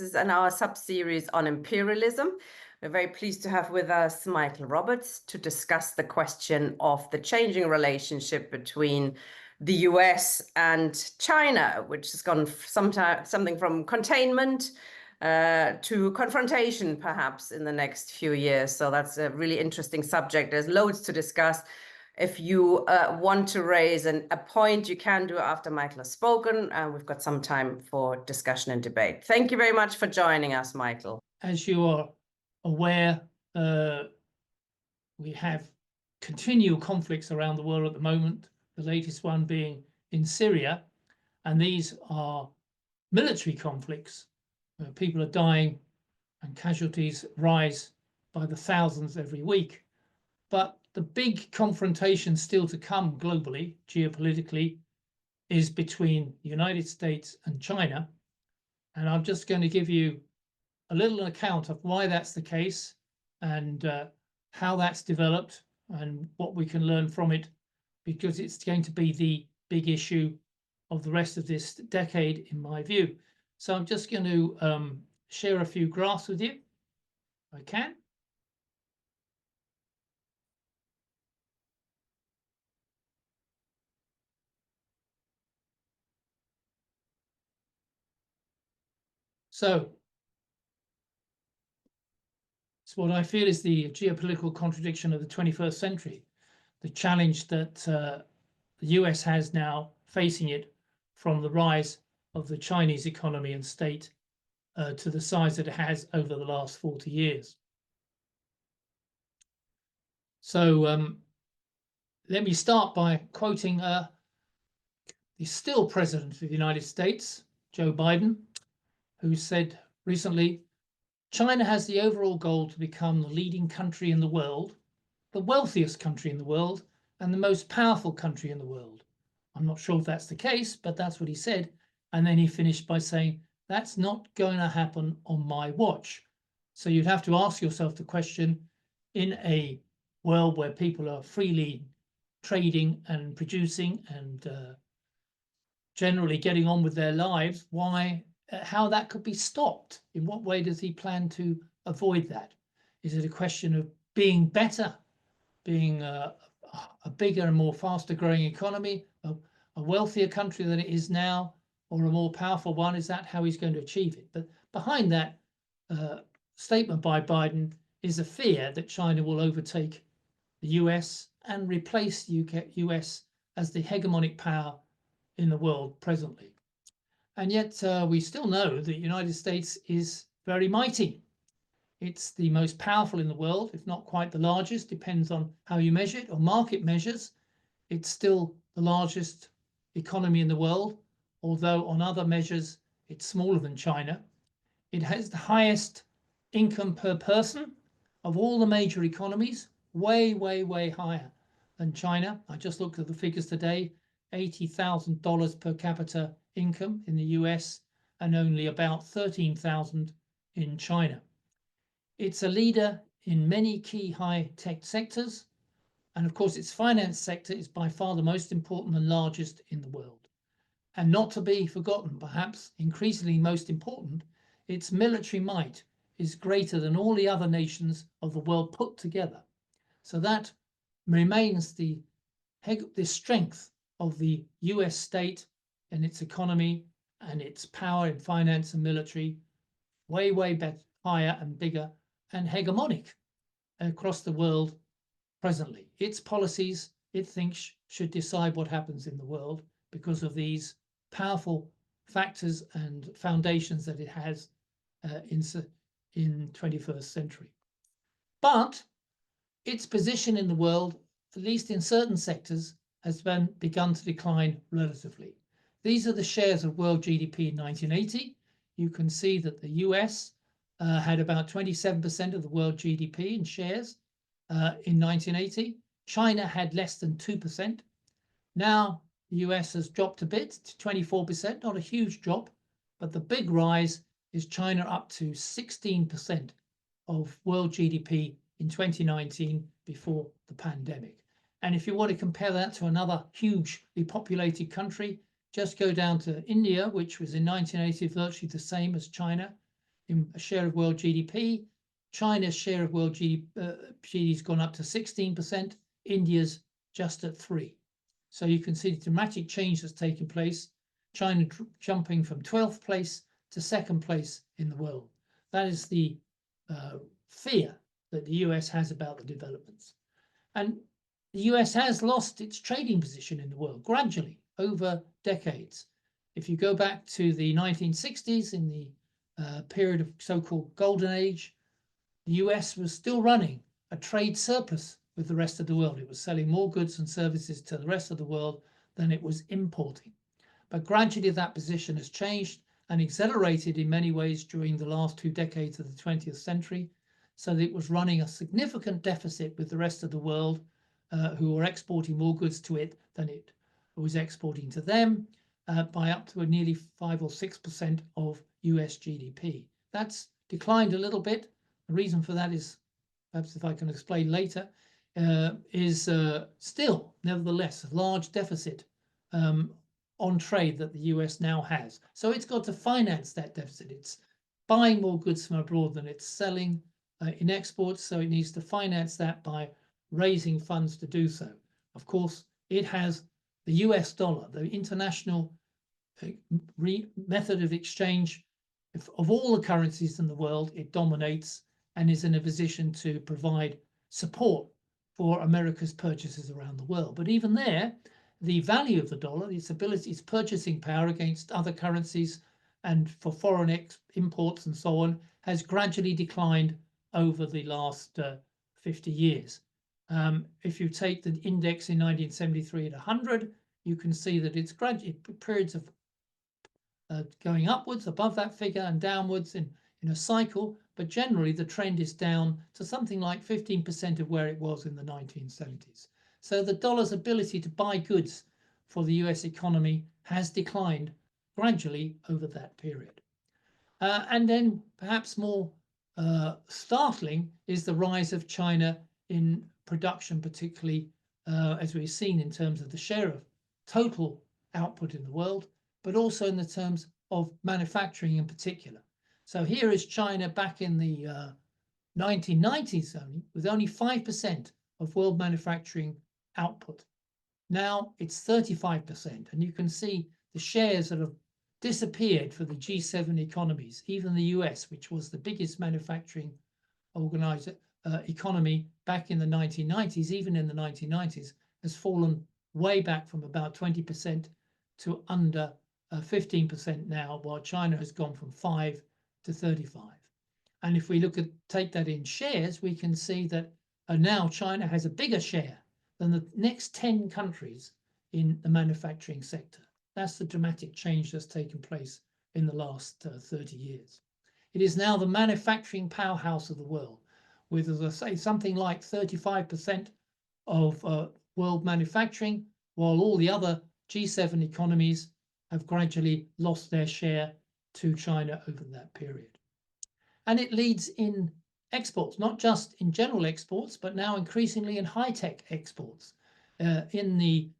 This is in our sub-series on imperialism. We're very pleased to have with us Michael Roberts to discuss the question of the changing relationship between the US and China, which has gone something from containment to confrontation, perhaps, in the next few years. So that's a really interesting subject. There's loads to discuss. If you want to raise a point, you can do after Michael has spoken. We've got some time for discussion and debate. Thank you very much for joining us, Michael. As you are aware, we have continual conflicts around the world at the moment, the latest one being in Syria. And these are military conflicts where people are dying and casualties rise by the thousands every week. But the big confrontation still to come globally, geopolitically, is between the United States and China. And I'm just going to give you a little account of why that's the case and how that's developed and what we can learn from it, because it's going to be the big issue of the rest of this decade, in my view. So I'm just going to share a few graphs with you, if I can. So it's what I feel is the geopolitical contradiction of the 21st century, the challenge that the US has now facing it from the rise of the Chinese economy and state to the size that it has over the last 40 years. So let me start by quoting the still President of the United States, Joe Biden, who said recently, China has the overall goal to become the leading country in the world, the wealthiest country in the world, and the most powerful country in the world. I'm not sure if that's the case, but that's what he said. And then he finished by saying, that's not going to happen on my watch. So you'd have to ask yourself the question, in a world where people are freely trading and producing and generally getting on with their lives, how that could be stopped. In what way does he plan to avoid that? Is it a question of being better, being a bigger and more faster growing economy, a wealthier country than it is now, or a more powerful one? Is that how he's going to achieve it? But behind that statement by Biden is a fear that China will overtake the US and replace the US as the hegemonic power in the world presently. And yet we still know that the United States is very mighty. It's the most powerful in the world, if not quite the largest, depends on how you measure it, or market measures. It's still the largest economy in the world, although on other measures, it's smaller than China. It has the highest income per person of all the major economies, way, way, way higher than China. I just looked at the figures today, $80,000 per capita income in the US and only about 13,000 in China. It's a leader in many key high-tech sectors. And of course, its finance sector is by far the most important and largest in the world. And not to be forgotten, perhaps increasingly most important, its military might is greater than all the other nations of the world put together. So that remains the strength of the US state and its economy and its power in finance and military, way, way higher and bigger and hegemonic across the world presently. Its policies, it thinks, should decide what happens in the world because of these powerful factors and foundations that it has in 21st century. But its position in the world, at least in certain sectors, has begun to decline relatively. These are the shares of world GDP in 1980. You can see that the US had about 27% of the world GDP in shares in 1980. China had less than 2%. Now the US has dropped a bit to 24%, not a huge drop, but the big rise is China up to 16% of world GDP in 2019 before the pandemic. And if you want to compare that to another hugely populated country, just go down to India, which was in 1980 virtually the same as China. in a share of world GDP. China's share of world GDP has gone up to 16%. India's just at 3%. So you can see the dramatic change that's taken place. China jumping from 12th place to 2nd place in the world. That is the fear that the US has about the developments. And the US has lost its trading position in the world gradually over decades. If you go back to the 1960s, in the period of so-called golden age, the US was still running a trade surplus with the rest of the world. It was selling more goods and services to the rest of the world than it was importing. But gradually that position has changed and accelerated in many ways during the last 2 decades of the 20th century, so that it was running a significant deficit with the rest of the world, who were exporting more goods to it than it was exporting to them, by up to nearly 5 or 6% of US GDP. That's declined a little bit. The reason for that is, perhaps if I can explain later, is still, nevertheless, a large deficit on trade that the US now has. So it's got to finance that deficit. It's buying more goods from abroad than it's selling in exports, so it needs to finance that by raising funds to do so. Of course, it has the US dollar, the international method of exchange. Of all the currencies in the world, it dominates and is in a position to provide support for America's purchases around the world. But even there, the value of the dollar, its ability, its purchasing power against other currencies and for foreign imports and so on, has gradually declined over the last 50 years. If you take the index in 1973 at 100, you can see that it's gradually periods of going upwards above that figure and downwards in a cycle, but generally the trend is down to something like 15% of where it was in the 1970s. So the dollar's ability to buy goods for the US economy has declined gradually over that period. And then perhaps more startling is the rise of China in production, particularly as we've seen in terms of the share of total output in the world, but also in the terms of manufacturing in particular. So here is China back in the 1990s with only 5% of world manufacturing output. Now it's 35%, and you can see the shares that have disappeared for the G7 economies. Even the US, which was the biggest manufacturing economy back in the 1990s, even in the 1990s, has fallen way back from about 20% to under 15% now, while China has gone from 5 to 35. And if we take that in shares, we can see that now China has a bigger share than the next 10 countries in the manufacturing sector. That's the dramatic change that's taken place in the last 30 years. It is now the manufacturing powerhouse of the world, with, as I say, something like 35% of world manufacturing, while all the other G7 economies have gradually lost their share to China over that period. And it leads in exports, not just in general exports, but now increasingly in high-tech exports. In the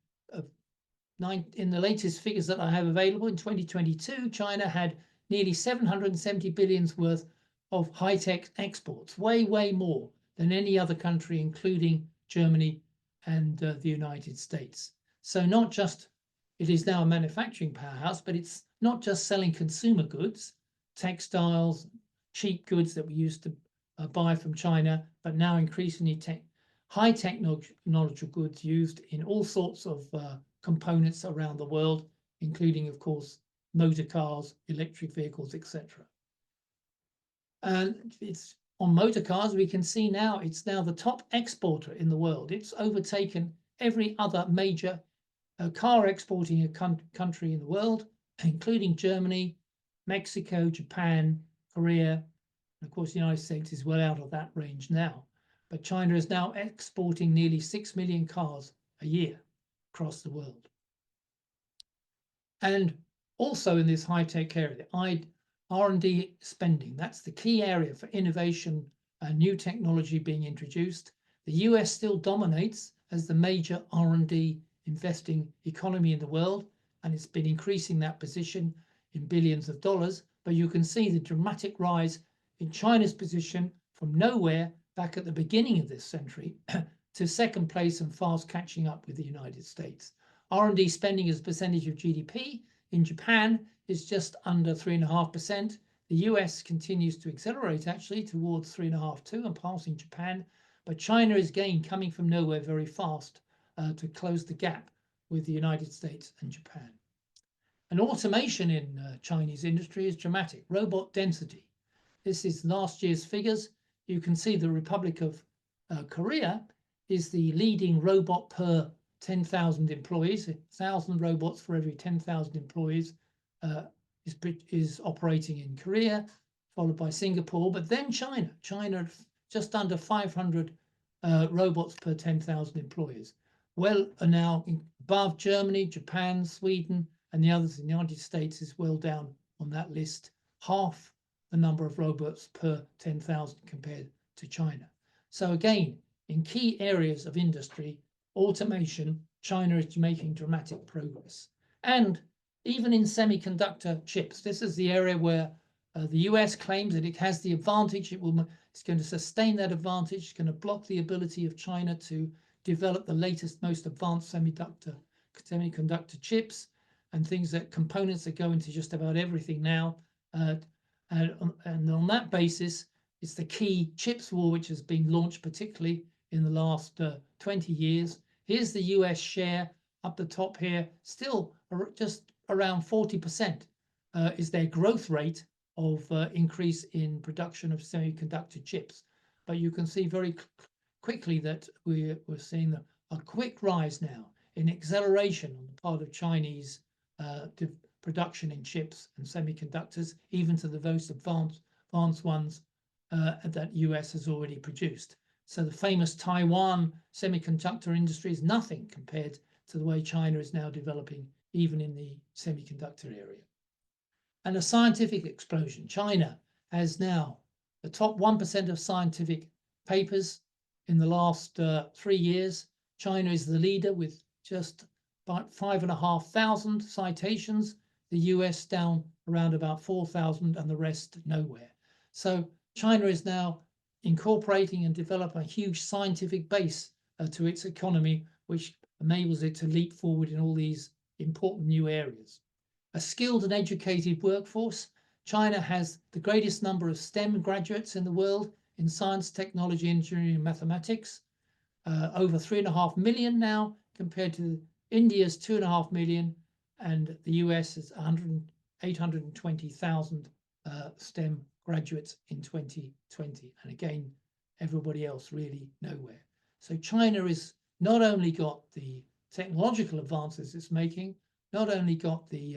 latest figures that I have available in 2022, China had nearly 770 billion worth of high-tech exports, way more than any other country, including Germany and the United States. So not just it is now a manufacturing powerhouse, but it's not just selling consumer goods, textiles, cheap goods that we used to buy from China, but now increasingly high technological goods used in all sorts of components around the world, including, of course, motor cars, electric vehicles, etc. And it's on motor cars, we can see now it's now the top exporter in the world. It's overtaken every other major car exporting country in the world, including Germany, Mexico, Japan, Korea, and of course the United States is well out of that range now. But China is now exporting nearly 6 million cars a year across the world. And also in this high-tech area, R&D spending, that's the key area for innovation and new technology being introduced. The US still dominates as the major R&D investing economy in the world, and it's been increasing that position in billions of dollars. but you can see the dramatic rise in China's position from nowhere back at the beginning of this century to second place and fast catching up with the United States. R&D spending as a percentage of GDP in Japan is just under 3.5%. The US continues to accelerate actually towards 3.5 too, and passing Japan. But China is again coming from nowhere very fast to close the gap with the United States and Japan. And automation in Chinese industry is dramatic. Robot density. This is last year's figures. You can see the Republic of Korea is the leading robot per 10,000 employees. 1,000 robots for every 10,000 employees is operating in Korea, followed by Singapore, but then China. China just under 500 robots per 10,000 employees. Well, are now above Germany, Japan, Sweden, and the others. The United States is well down on that list, half the number of robots per 10,000 compared to China. So again, in key areas of industry, automation, China is making dramatic progress. And even in semiconductor chips, this is the area where the US claims that it has the advantage. It's going to sustain that advantage. It's going to block the ability of China to develop the latest, most advanced semiconductor chips and things that components that go into just about everything now. And on that basis, it's the key chips war, which has been launched particularly in the last 20 years. Here's the US share up the top here, still just around 40% is their growth rate of increase in production of semiconductor chips. But you can see very quickly that we're seeing a quick rise now in acceleration on the part of Chinese production in chips and semiconductors, even to the most advanced ones that US has already produced. So the famous Taiwan semiconductor industry is nothing compared to the way China is now developing, even in the semiconductor area. And a scientific explosion. China has now the top 1% of scientific papers in the last 3 years. China is the leader with just about 5,500 citations. The US down around about 4,000 and the rest nowhere. So China is now incorporating and developing a huge scientific base to its economy, which enables it to leap forward in all these important new areas. A skilled and educated workforce. China has the greatest number of STEM graduates in the world in science, technology, engineering, and mathematics. Over 3.5 million now, compared to India's 2.5 million, and the US is 820,000 STEM graduates in 2020. And again, everybody else really nowhere. So China is not only got the technological advances it's making, not only got the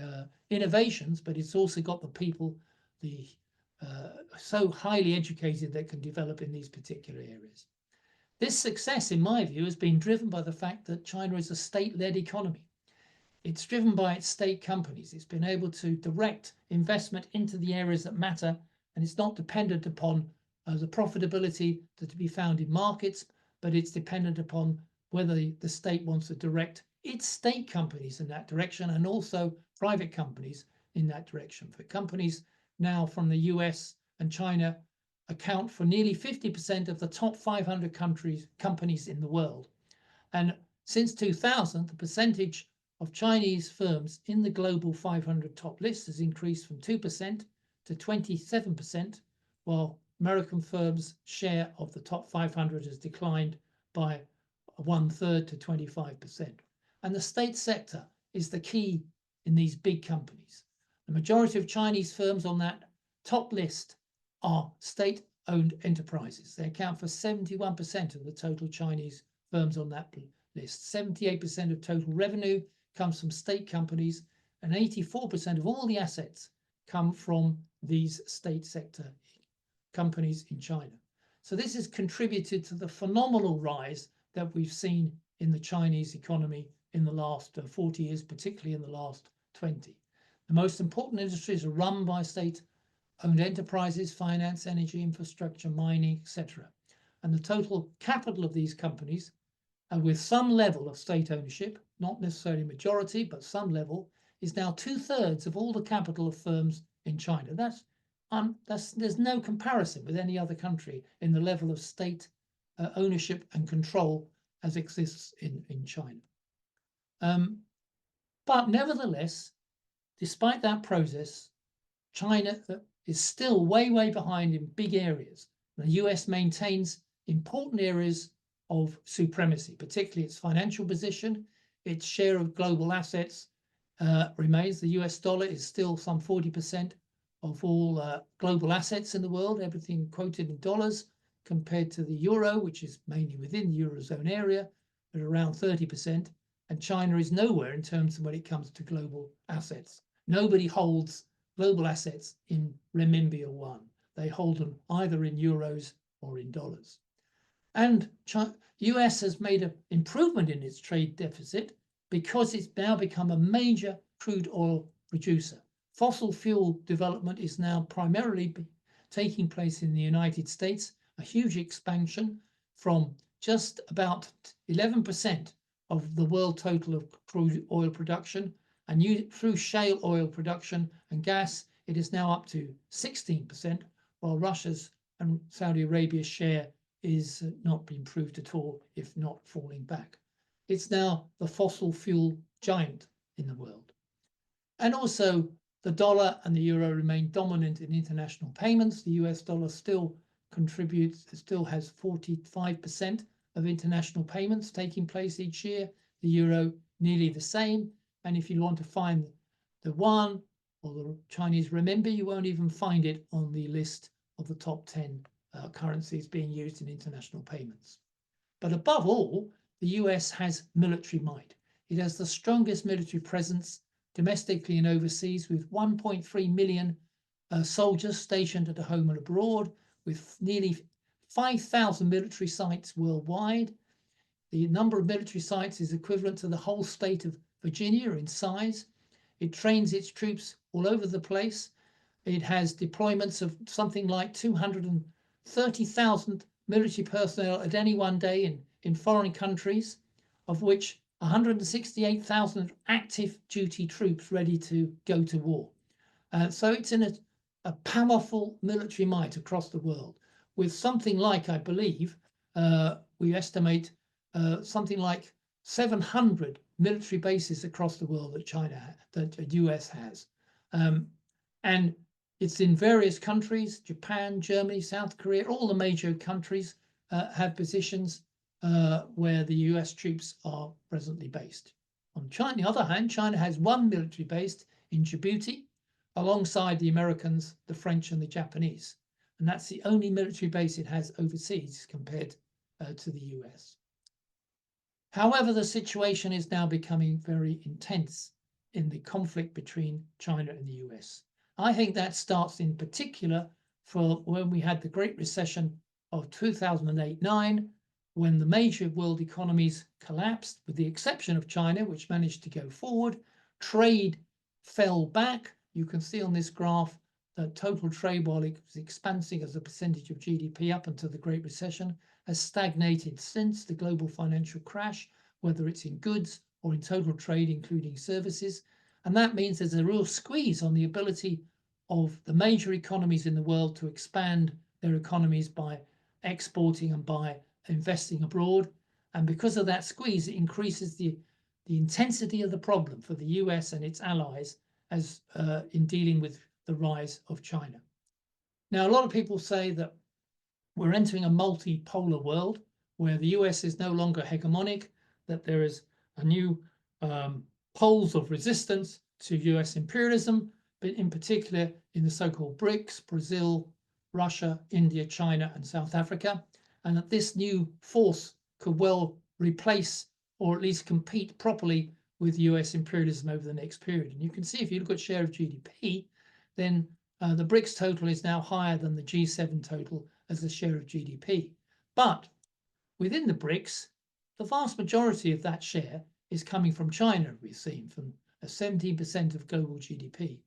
innovations, but it's also got the people, so highly educated that can develop in these particular areas. This success, in my view, has been driven by the fact that China is a state-led economy. It's driven by its state companies. It's been able to direct investment into the areas that matter, and it's not dependent upon the profitability to be found in markets, but it's dependent upon whether the state wants to direct its state companies in that direction, and also private companies in that direction. For companies now from the US and China account for nearly 50% of the top 500 companies in the world. And since 2000, the percentage of Chinese firms in the global 500 top list has increased from 2% to 27%, while American firms' share of the top 500 has declined by 1/3 to 25%. And the state sector is the key in these big companies. The majority of Chinese firms on that top list are state-owned enterprises. They account for 71% of the total Chinese firms on that list. 78% of total revenue comes from state companies, and 84% of all the assets come from these state sector companies in China. So this has contributed to the phenomenal rise that we've seen in the Chinese economy in the last 40 years, particularly in the last 20. The most important industries are run by state-owned enterprises: finance, energy, infrastructure, mining, etc. And the total capital of these companies, with some level of state ownership, not necessarily majority, but some level, is now 2/3 of all the capital of firms in China. There's no comparison with any other country in the level of state ownership and control as exists in China. But nevertheless, despite that process, China is still way behind in big areas. The US maintains important areas of supremacy, particularly its financial position. Its share of global assets remains. The US dollar is still some 40% of all global assets in the world, everything quoted in dollars, compared to the euro, which is mainly within the Eurozone area, at around 30%. And China is nowhere in terms of when it comes to global assets. Nobody holds global assets in renminbi or yuan. They hold them either in euros or in dollars. And US has made an improvement in its trade deficit because it's now become a major crude oil producer. Fossil fuel development is now primarily taking place in the United States, a huge expansion from just about 11% of the world total of crude oil production, and through shale oil production and gas, it is now up to 16%, while Russia's and Saudi Arabia's share is not being improved at all, if not falling back. It's now the fossil fuel giant in the world. And also, the dollar and the euro remain dominant in international payments. The US dollar still has 45% of international payments taking place each year. The euro nearly the same. And if you want to find the yuan or the Chinese renminbi, you won't even find it on the list of the top 10 currencies being used in international payments. But above all, the US has military might. It has the strongest military presence domestically and overseas, with 1.3 million soldiers stationed at home and abroad, with nearly 5,000 military sites worldwide. The number of military sites is equivalent to the whole state of Virginia in size. It trains its troops all over the place. It has deployments of something like 230,000 military personnel at any one day in foreign countries, of which 168,000 active duty troops ready to go to war. So it's in a powerful military might across the world, with something like, I believe, we estimate something like 700 military bases across the world that the US has. And it's in various countries: Japan, Germany, South Korea. All the major countries have positions where the US troops are presently based. On the other hand, China has one military base in Djibouti, alongside the Americans, the French, and the Japanese. And that's the only military base it has overseas compared to the US. However, the situation is now becoming very intense in the conflict between China and the US. I think that starts in particular for when we had the Great Recession of 2008-9, when the major world economies collapsed, with the exception of China, which managed to go forward. Trade fell back. You can see on this graph that total trade, while it was expanding as a percentage of GDP up until the Great Recession, has stagnated since the global financial crash, whether it's in goods or in total trade, including services. And that means there's a real squeeze on the ability of the major economies in the world to expand their economies by exporting and by investing abroad. And because of that squeeze, it increases the intensity of the problem for the US and its allies as in dealing with the rise of China. Now, a lot of people say that we're entering a multipolar world where the US is no longer hegemonic, that there is a new poles of resistance to US imperialism, but in particular in the so-called BRICS: Brazil, Russia, India, China, and South Africa, and that this new force could well replace or at least compete properly with US imperialism over the next period. And you can see, if you look at share of GDP, then the BRICS total is now higher than the G7 total as a share of GDP. But within the BRICS, the vast majority of that share is coming from China, we've seen, from 17% of global GDP.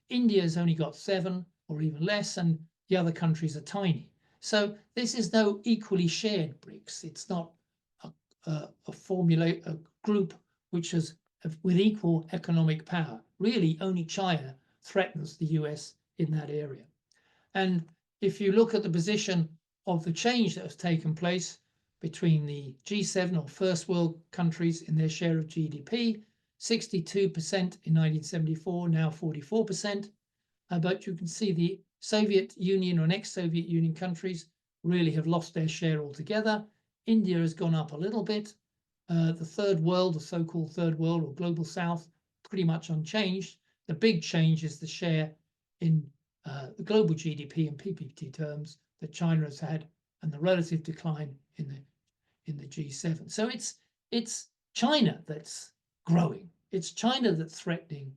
India's only got 7 or even less, and the other countries are tiny. So this is no equally shared BRICS. It's not a group which is with equal economic power. Really, only China threatens the US in that area. And if you look at the position of the change that has taken place between the G7 or first world countries in their share of GDP, 62% in 1974, now 44%. But you can see the Soviet Union or ex-Soviet Union countries really have lost their share altogether. India has gone up a little bit. The third world, the so-called third world or global south, pretty much unchanged. The big change is the share in the global GDP and PPP terms that China has had, and the relative decline in the G7. So it's China that's growing. It's China that's threatening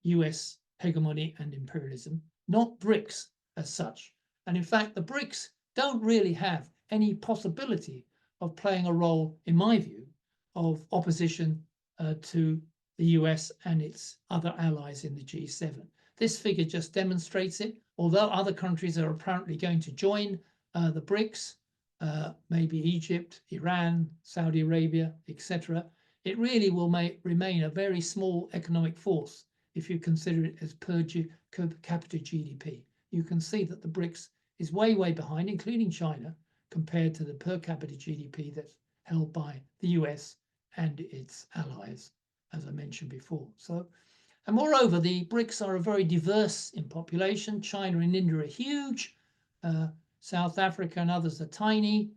US hegemony and imperialism, not BRICS as such. And in fact, the BRICS don't really have any possibility of playing a role, in my view, of opposition to the US and its other allies in the G7. This figure just demonstrates it. Although other countries are apparently going to join the BRICS, maybe Egypt, Iran, Saudi Arabia, etc., it really will remain a very small economic force if you consider it as per capita GDP. You can see that the BRICS is way, way behind, including China, compared to the per capita GDP that's held by the US and its allies, as I mentioned before. So, and moreover, the BRICS are very diverse in population. China and India are huge. South Africa and others are tiny.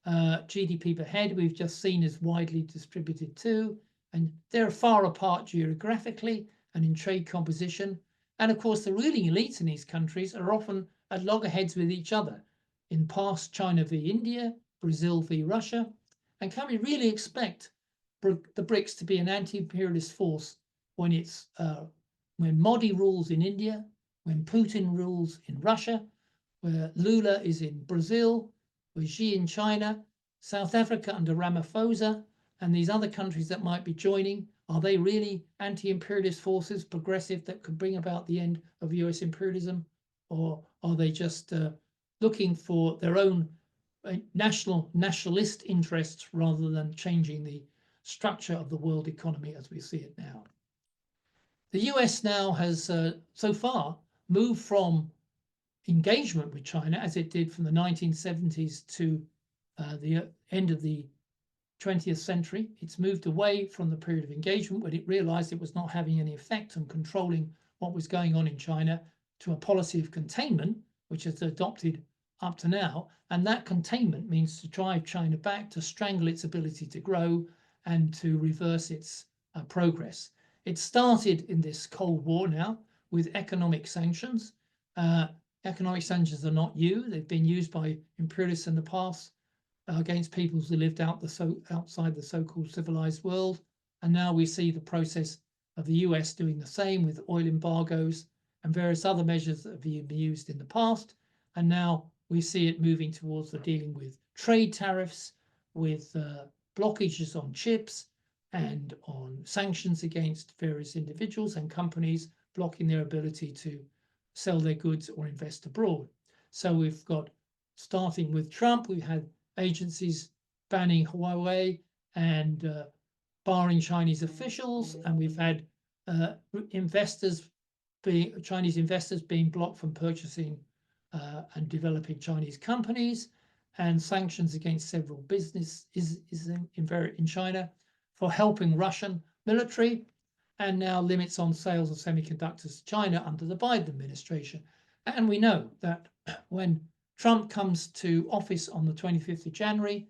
GDP per head, we've just seen, is widely distributed too. And they're far apart geographically and in trade composition. And of course, the ruling elites in these countries are often at loggerheads with each other. In past, China v. India, Brazil v. Russia. And can we really expect the BRICS to be an anti-imperialist force when when Modi rules in India, when Putin rules in Russia, where Lula is in Brazil, with Xi in China, South Africa under Ramaphosa, and these other countries that might be joining? Are they really anti-imperialist forces, progressive, that could bring about the end of US imperialism? Or are they just looking for their own nationalist interests rather than changing the structure of the world economy as we see it now? The US now has so far moved from engagement with China, as it did from the 1970s to the end of the 20th century. It's moved away from the period of engagement when it realized it was not having any effect on controlling what was going on in China, to a policy of containment, which is adopted up to now. And that containment means to drive China back, to strangle its ability to grow and to reverse its progress. It started in this Cold War now with economic sanctions. Economic sanctions are not new. They've been used by imperialists in the past against peoples who lived outside the so-called civilized world. And now we see the process of the US doing the same with oil embargoes and various other measures that have been used in the past. And now we see it moving towards the dealing with trade tariffs, with blockages on chips, and on sanctions against various individuals and companies, blocking their ability to sell their goods or invest abroad. So we've got, starting with Trump, we've had agencies banning Huawei and barring Chinese officials, and we've had Chinese investors being blocked from purchasing and developing Chinese companies, and sanctions against several businesses in China for helping Russian military, and now limits on sales of semiconductors to China under the Biden administration. And we know that when Trump comes to office on the 25th of January,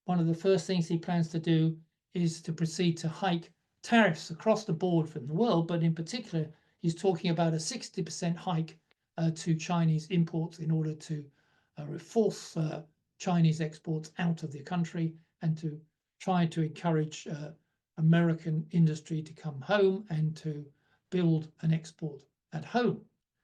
one of the first things he plans to do is to proceed to hike tariffs across the board from the world, but in particular, he's talking about a 60% hike to Chinese imports in order to force Chinese exports out of the country and to try to encourage American industry to come home and to build and export at home.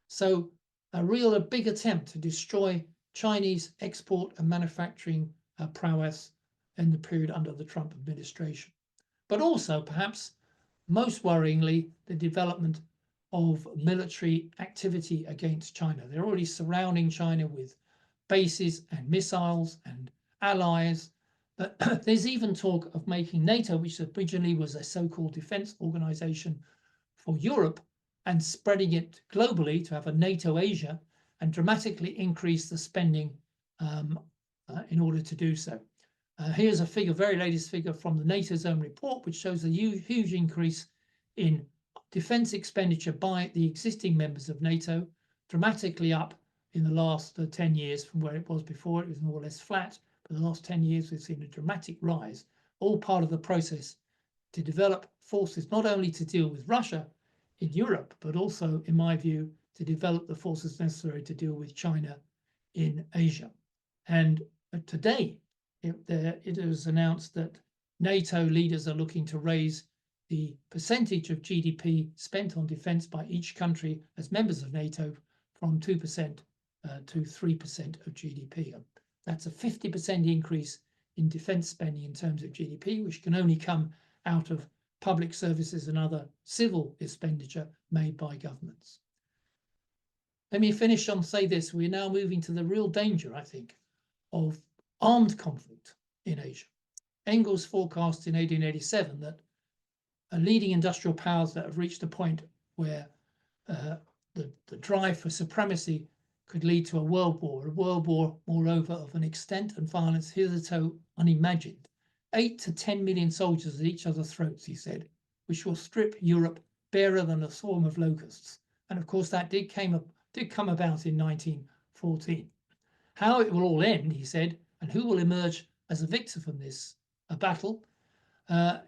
So a big attempt to destroy Chinese export and manufacturing prowess in the period under the Trump administration. But also, perhaps most worryingly, the development of military activity against China. They're already surrounding China with bases and missiles and allies. But there's even talk of making NATO, which originally was a so-called defense organization for Europe, and spreading it globally to have a NATO Asia and dramatically increase the spending in order to do so. Here's a figure, very latest figure from the NATO's own report, which shows a huge increase in defense expenditure by the existing members of NATO, dramatically up in the last 10 years from where it was before. It was more or less flat. For the last 10 years, we've seen a dramatic rise, all part of the process to develop forces not only to deal with Russia in Europe, but also, in my view, to develop the forces necessary to deal with China in Asia. And today, it was announced that NATO leaders are looking to raise the percentage of GDP spent on defense by each country as members of NATO from 2% to 3% of GDP. That's a 50% increase in defense spending in terms of GDP, which can only come out of public services and other civil expenditure made by governments. Let me finish on say this. We're now moving to the real danger, I think, of armed conflict in Asia. Engels forecast in 1887 that leading industrial powers that have reached a point where the drive for supremacy could lead to a world war, moreover, of an extent and violence hitherto unimagined. 8 to 10 million soldiers at each other's throats, he said, which will strip Europe barer than a swarm of locusts. And of course, that did come about in 1914. How it will all end, he said, and who will emerge as a victor from this battle,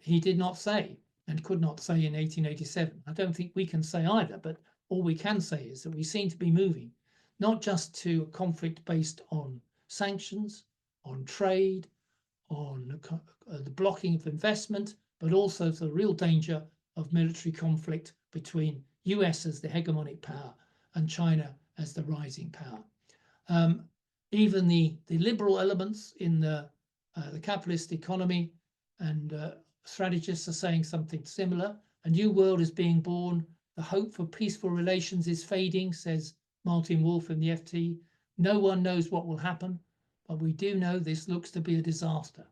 he did not say and could not say in 1887. I don't think we can say either, but all we can say is that we seem to be moving not just to a conflict based on sanctions, on trade, on the blocking of investment, but also to the real danger of military conflict between US as the hegemonic power and China as the rising power. Even the liberal elements in the capitalist economy and strategists are saying something similar. A new world is being born. The hope for peaceful relations is fading, says Martin Wolf in the FT. No one knows what will happen, but we do know this looks to be a disaster.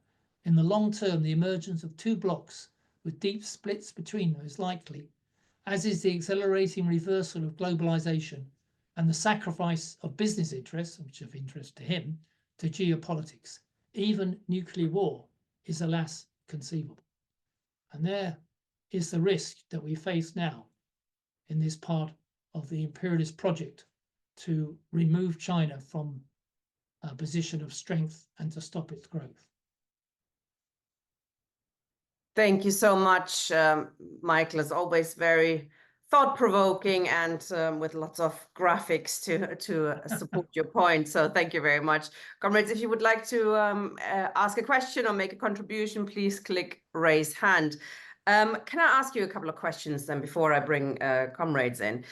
In the long term, the emergence of two blocs with deep splits between them is likely, as is the accelerating reversal of globalization and the sacrifice of business interests, which are of interest to him, to geopolitics. Even nuclear war is, alas, conceivable. And there is the risk that we face now in this part of the imperialist project to remove China from a position of strength and to stop its growth. Thank you so much, Michael. As always, very thought-provoking and with lots of graphics to support your point. So thank you very much. Comrades, if you would like to ask a question or make a contribution, please click raise hand. Can I ask you a couple of questions then before I bring comrades in?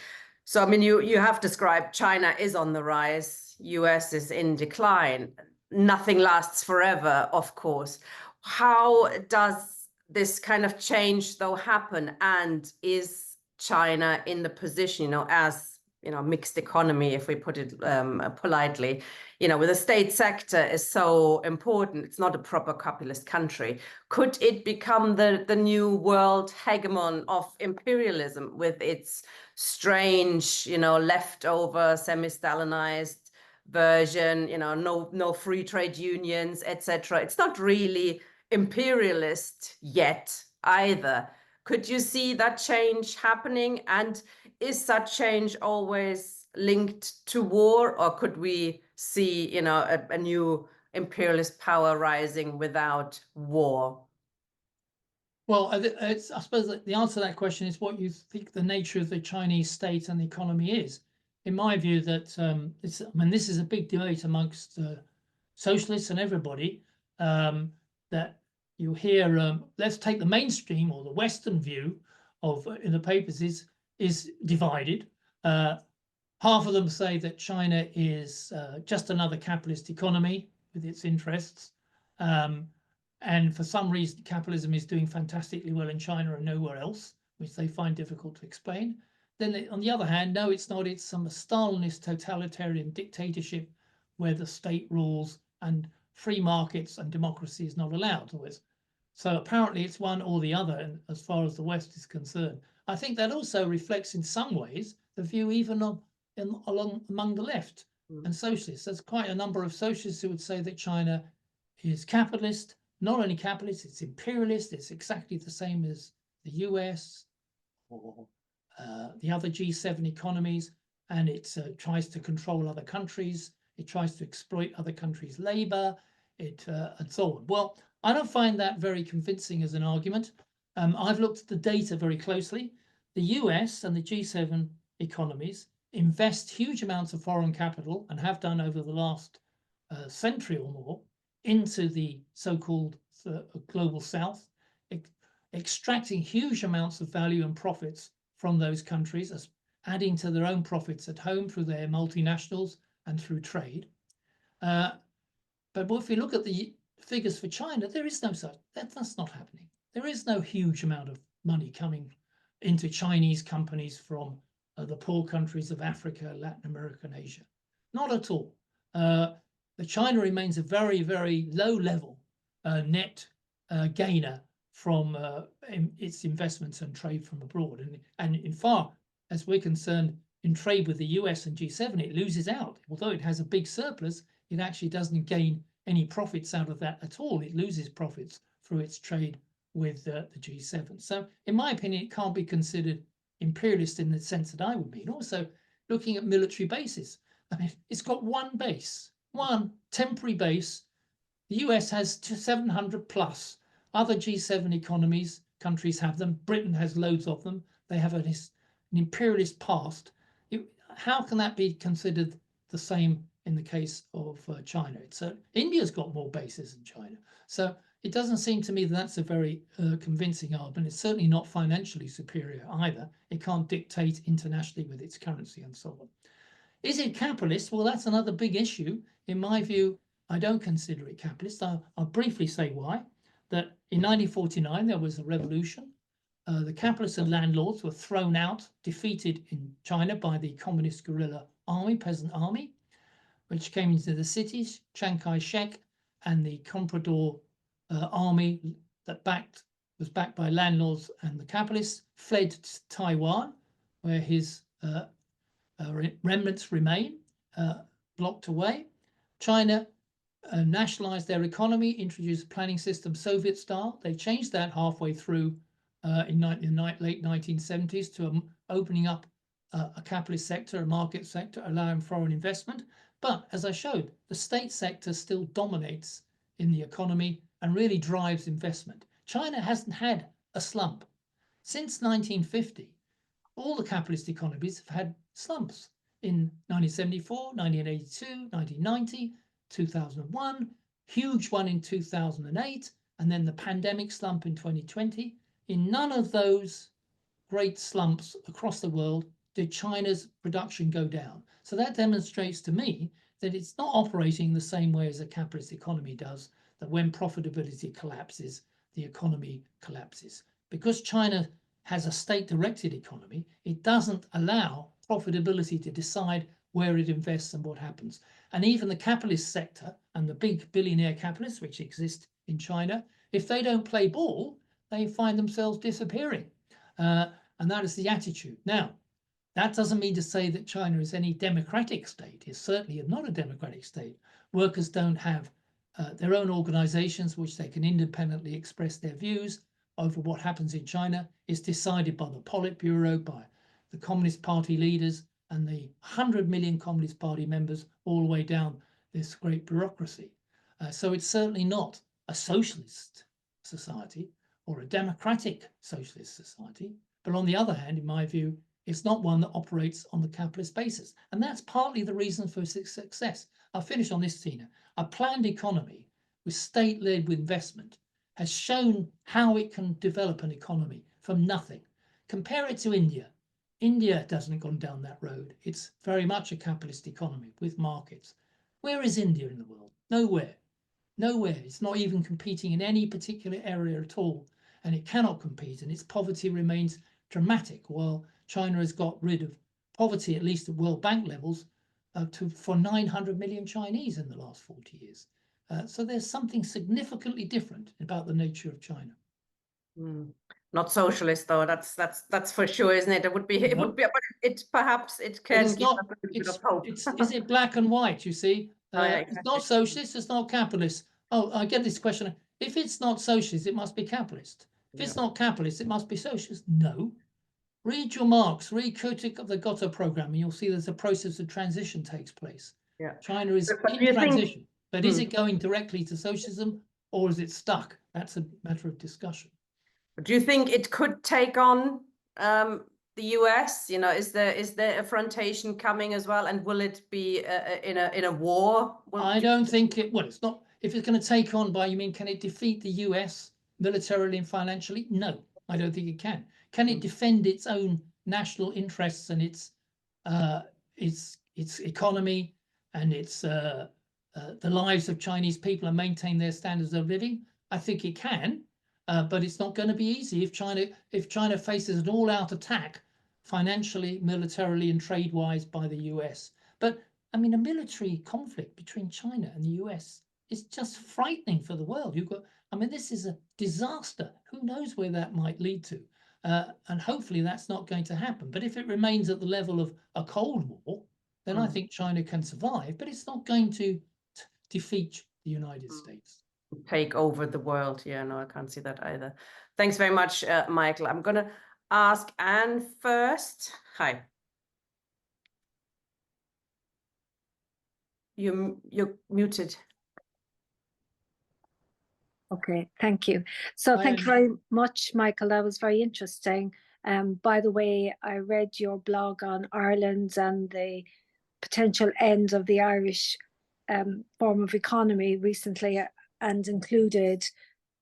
So, I mean, you have described China is on the rise, US is in decline. Nothing lasts forever, of course. How does this kind of change, though, happen? And is China in the position, as mixed economy, if we put it politely, where the state sector is so important, it's not a proper capitalist country. Could it become the new world hegemon of imperialism with its strange, leftover semi-Stalinized version, no free trade unions, etc.? It's not really imperialist yet either. Could you see that change happening? And is that change always linked to war, or could we see, a new imperialist power rising without war? Well, I suppose that the answer to that question is what you think the nature of the Chinese state and the economy is. In my view, that this is a big debate amongst socialists and everybody, that you hear. Let's take the mainstream or the Western view of in the papers is divided. Half of them say that China is just another capitalist economy with its interests. And for some reason, capitalism is doing fantastically well in China and nowhere else, which they find difficult to explain. Then, on the other hand, no, it's not. It's some Stalinist totalitarian dictatorship where the state rules and free markets and democracy is not allowed. So apparently it's one or the other, as far as the West is concerned. I think that also reflects in some ways the view even of among the left and socialists. There's quite a number of socialists who would say that China is capitalist, not only capitalist, it's imperialist, it's exactly the same as the US or the other G7 economies, and it tries to control other countries, it tries to exploit other countries' labor, and so on. Well, I don't find that very convincing as an argument. I've looked at the data very closely. The US and the G7 economies invest huge amounts of foreign capital and have done over the last century or more into the so-called global south, extracting huge amounts of value and profits from those countries, as adding to their own profits at home through their multinationals and through trade. But if we look at the figures for China, there is no such, that's not happening. There is no huge amount of money coming into Chinese companies from the poor countries of Africa, Latin America, and Asia. Not at all. China remains a very, very low level net gainer from its investments and trade from abroad. And in far as we're concerned, in trade with the US and G7, it loses out. Although it has a big surplus, it actually doesn't gain any profits out of that at all. It loses profits through its trade with the G7. So in my opinion, it can't be considered imperialist in the sense that I would mean. Also, looking at military bases, I mean, it's got one base, one temporary base. The US has 700 plus. Other G7 countries have them. Britain has loads of them. They have an imperialist past. How can that be considered the same in the case of China? India's got more bases than China. So it doesn't seem to me that that's a very convincing argument. It's certainly not financially superior either. It can't dictate internationally with its currency and so on. Is it capitalist? Well, that's another big issue. In my view, I don't consider it capitalist. I'll briefly say why. That in 1949, there was a revolution. The capitalists and landlords were thrown out, defeated in China by the communist guerrilla army, peasant army, which came into the cities. Chiang Kai-shek and the Comprador army that was backed by landlords and the capitalists fled to Taiwan, where his remnants remain, blocked away. China nationalized their economy, introduced a planning system Soviet style. They changed that halfway through in the late 1970s to opening up a capitalist sector, a market sector, allowing foreign investment. But as I showed, the state sector still dominates in the economy and really drives investment. China hasn't had a slump. Since 1950, all the capitalist economies have had slumps. In 1974, 1982, 1990, 2001, huge one in 2008, and then the pandemic slump in 2020. In none of those great slumps across the world did China's production go down. So that demonstrates to me that it's not operating the same way as a capitalist economy does, that when profitability collapses, the economy collapses. Because China has a state-directed economy, it doesn't allow profitability to decide where it invests and what happens. And even the capitalist sector and the big billionaire capitalists, which exist in China, if they don't play ball, they find themselves disappearing. And that is the attitude. Now, that doesn't mean to say that China is any democratic state. It's certainly not a democratic state. Workers don't have their own organizations which they can independently express their views over what happens in China. Is decided by the Politburo, by the Communist Party leaders and the 100 million Communist Party members all the way down this great bureaucracy. So it's certainly not a socialist society or a democratic socialist society. But on the other hand, in my view, it's not one that operates on the capitalist basis. And that's partly the reason for its success. I'll finish on this, Tina. A planned economy with state-led investment has shown how it can develop an economy from nothing. Compare it to India. India hasn't gone down that road. It's very much a capitalist economy with markets. Where is India in the world? Nowhere. Nowhere. It's not even competing in any particular area at all. And it cannot compete, and its poverty remains dramatic, while China has got rid of poverty, at least at World Bank levels, for 900 million Chinese in the last 40 years. So there's something significantly different about the nature of China. Not socialist though. That's for sure, isn't it? It would be. It No. would be. But it perhaps it But can it's give not, us a little bit of hope. is it black and white, you see? Oh, yeah, It's exactly. not socialist, it's not capitalist. Oh, I get this question. If it's not socialist, it must be capitalist. If it's not capitalist, it must be socialist. No. Read your Marx, read Critique of the Gotha program, and you'll see there's a process of transition takes place. Yeah. China is But do in you think? transition, but is it going directly to socialism or is it stuck? That's a matter of discussion. Do you think it could take on the US? You know, is there a frontation coming as well, and will it be in a war? I don't think it. Well, it's not. If it's going to take on by, you mean, can it defeat the US militarily and financially? No, I don't think it can. Can it defend its own national interests and its economy and its the lives of Chinese people and maintain their standards of living? I think it can, but it's not going to be easy if China faces an all-out attack financially, militarily, and trade-wise by the US. But I mean, a military conflict between China and the US is just frightening for the world. I mean, this is a disaster. Who knows where that might lead to? And hopefully that's not going to happen. But if it remains at the level of a Cold War, then I think China can survive, but it's not going to defeat the United States. Take over the world. Yeah, no, I can't see that either. Thanks very much, Michael. I'm going to ask Anne first. Hi. You're muted. Okay, thank you. So thank you very much, Michael. That was very interesting. By the way, I read your blog on Ireland and the potential end of the Irish form of economy recently, and included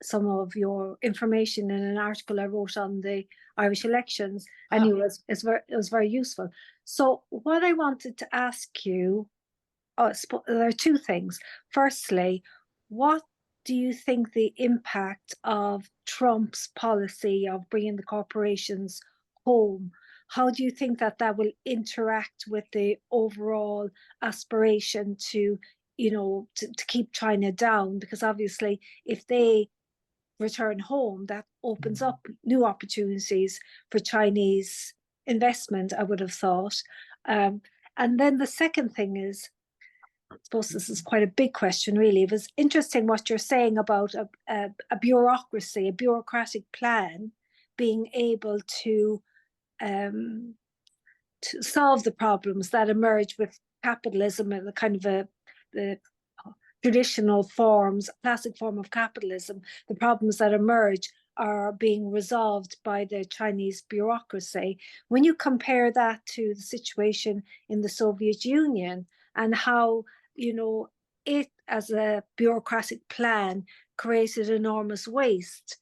some of your information in an article I wrote on the Irish elections, and it was very useful. So what I wanted to ask you, there are two things. Firstly, what do you think the impact of Trump's policy of bringing the corporations home, how do you think that will interact with the overall aspiration to, to keep China down? Because obviously, if they return home, that opens up new opportunities for Chinese investment, I would have thought. And then the second thing is, I suppose this is quite a big question, really. It was interesting what you're saying about a bureaucracy, a bureaucratic plan being able to solve the problems that emerge with capitalism and the kind of the traditional forms, classic form of capitalism. The problems that emerge are being resolved by the Chinese bureaucracy. When you compare that to the situation in the Soviet Union and how, it as a bureaucratic plan created enormous waste.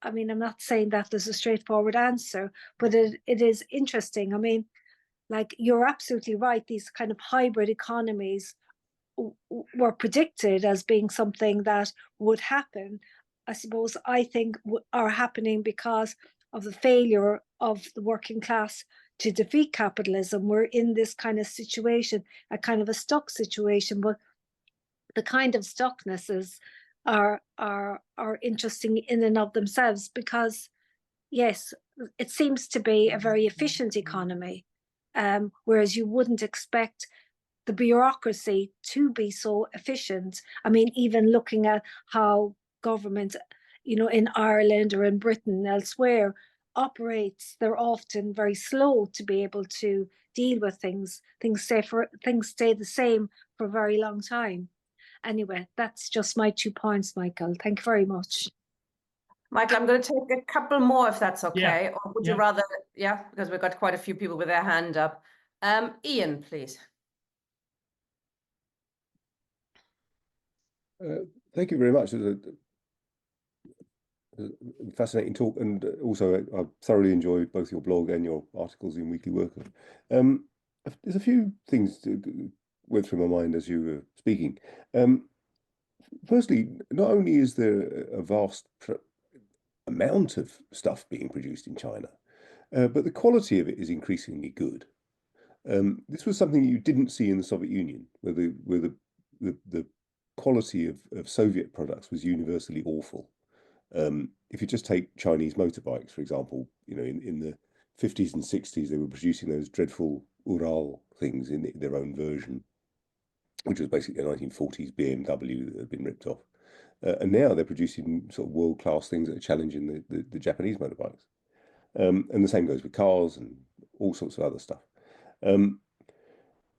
I mean, I'm not saying that there's a straightforward answer, but it is interesting. I mean, like, you're absolutely right. These kind of hybrid economies were predicted as being something that would happen. I suppose I think are happening because of the failure of the working class to defeat capitalism. We're in this kind of situation, a kind of a stuck situation, but the kind of stucknesses are interesting in and of themselves, because yes, it seems to be a very efficient economy, whereas you wouldn't expect the bureaucracy to be so efficient. I mean, even looking at how government, in Ireland or in Britain, elsewhere, operates, they're often very slow to be able to deal with things. Things stay the same for a very long time. Anyway, that's just my 2 points, Michael. Thank you very much. Michael, I'm going to take a couple more if that's okay. Yeah. Or would you rather, because we've got quite a few people with their hand up. Ian, please. Thank you very much. It was a fascinating talk, and also I thoroughly enjoy both your blog and your articles in Weekly Worker. There's a few things that went through my mind as you were speaking. Firstly, not only is there a vast amount of stuff being produced in China, but the quality of it is increasingly good. This was something you didn't see in the Soviet Union, where the quality of Soviet products was universally awful. If you just take Chinese motorbikes, for example, in the 50s and 60s, they were producing those dreadful Ural things in their own version, which was basically a 1940s BMW that had been ripped off. And now they're producing sort of world-class things that are challenging the Japanese motorbikes. And the same goes with cars and all sorts of other stuff. And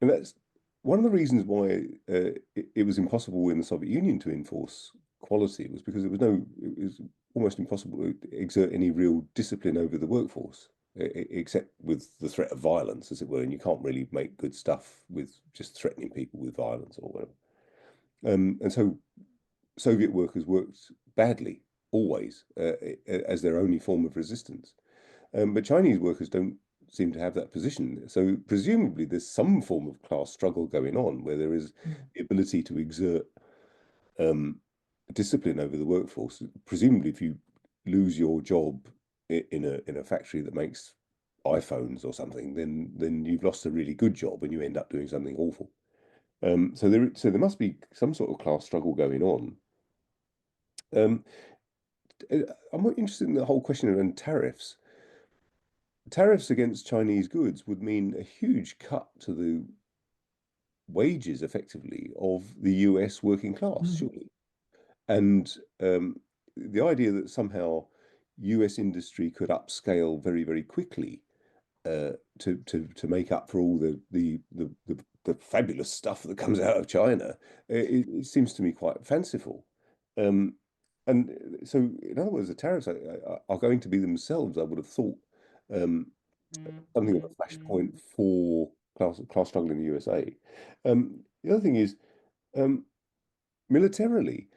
that's one of the reasons why it was impossible in the Soviet Union to enforce quality, was because it was almost impossible to exert any real discipline over the workforce, except with the threat of violence, as it were. And you can't really make good stuff with just threatening people with violence or whatever. And so Soviet workers worked badly, always, as their only form of resistance. But Chinese workers don't seem to have that position. So presumably there's some form of class struggle going on, where there is the ability to exert discipline over the workforce. Presumably, if you lose your job in a factory that makes iPhones or something, then you've lost a really good job and you end up doing something awful. So there must be some sort of class struggle going on. I'm interested in the whole question around tariffs. Tariffs against Chinese goods would mean a huge cut to the wages, effectively, of the US working class, surely. And the idea that somehow US industry could upscale very, very quickly to make up for all the fabulous stuff that comes out of China, it seems to me quite fanciful. And so, in other words, the tariffs are going to be themselves, I would have thought, something of a flashpoint for class struggle in the USA. The other thing is, militarily,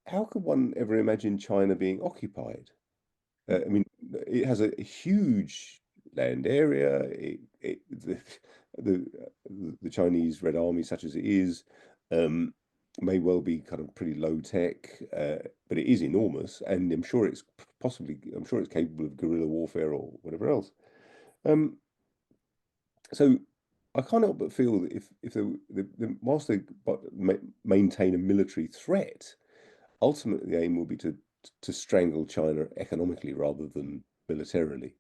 how could one ever imagine China being occupied? I mean, it has a huge land area. The Chinese Red Army, such as it is, may well be kind of pretty low tech, but it is enormous, and I'm sure it's capable of guerrilla warfare or whatever else. So I can't help but feel that if whilst they maintain a military threat, ultimately the aim will be to strangle China economically rather than militarily,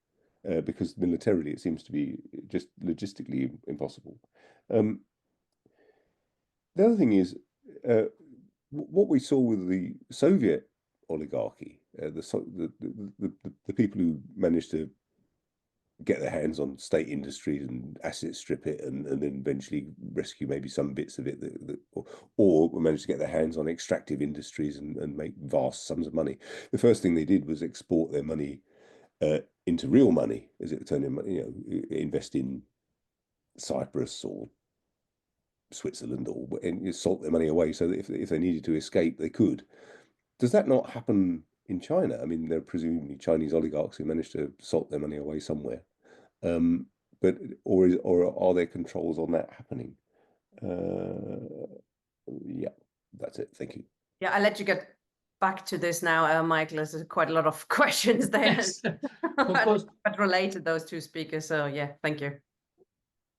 because militarily it seems to be just logistically impossible. The other thing is, what we saw with the Soviet oligarchy, the people who managed to get their hands on state industries and asset strip it, and then eventually rescue maybe some bits of it, or manage to get their hands on extractive industries and make vast sums of money. The first thing they did was export their money into real money, as it turned in, invest in Cyprus or Switzerland, and salt their money away so that if they needed to escape, they could. Does that not happen in China? I mean, there are presumably Chinese oligarchs who managed to salt their money away somewhere. But or are there controls on that happening? Yeah, that's it. Thank you. Yeah, I'll let you get back to this now, Michael. There's quite a lot of questions there. Yes, of course. But related, those two speakers. So yeah, thank you.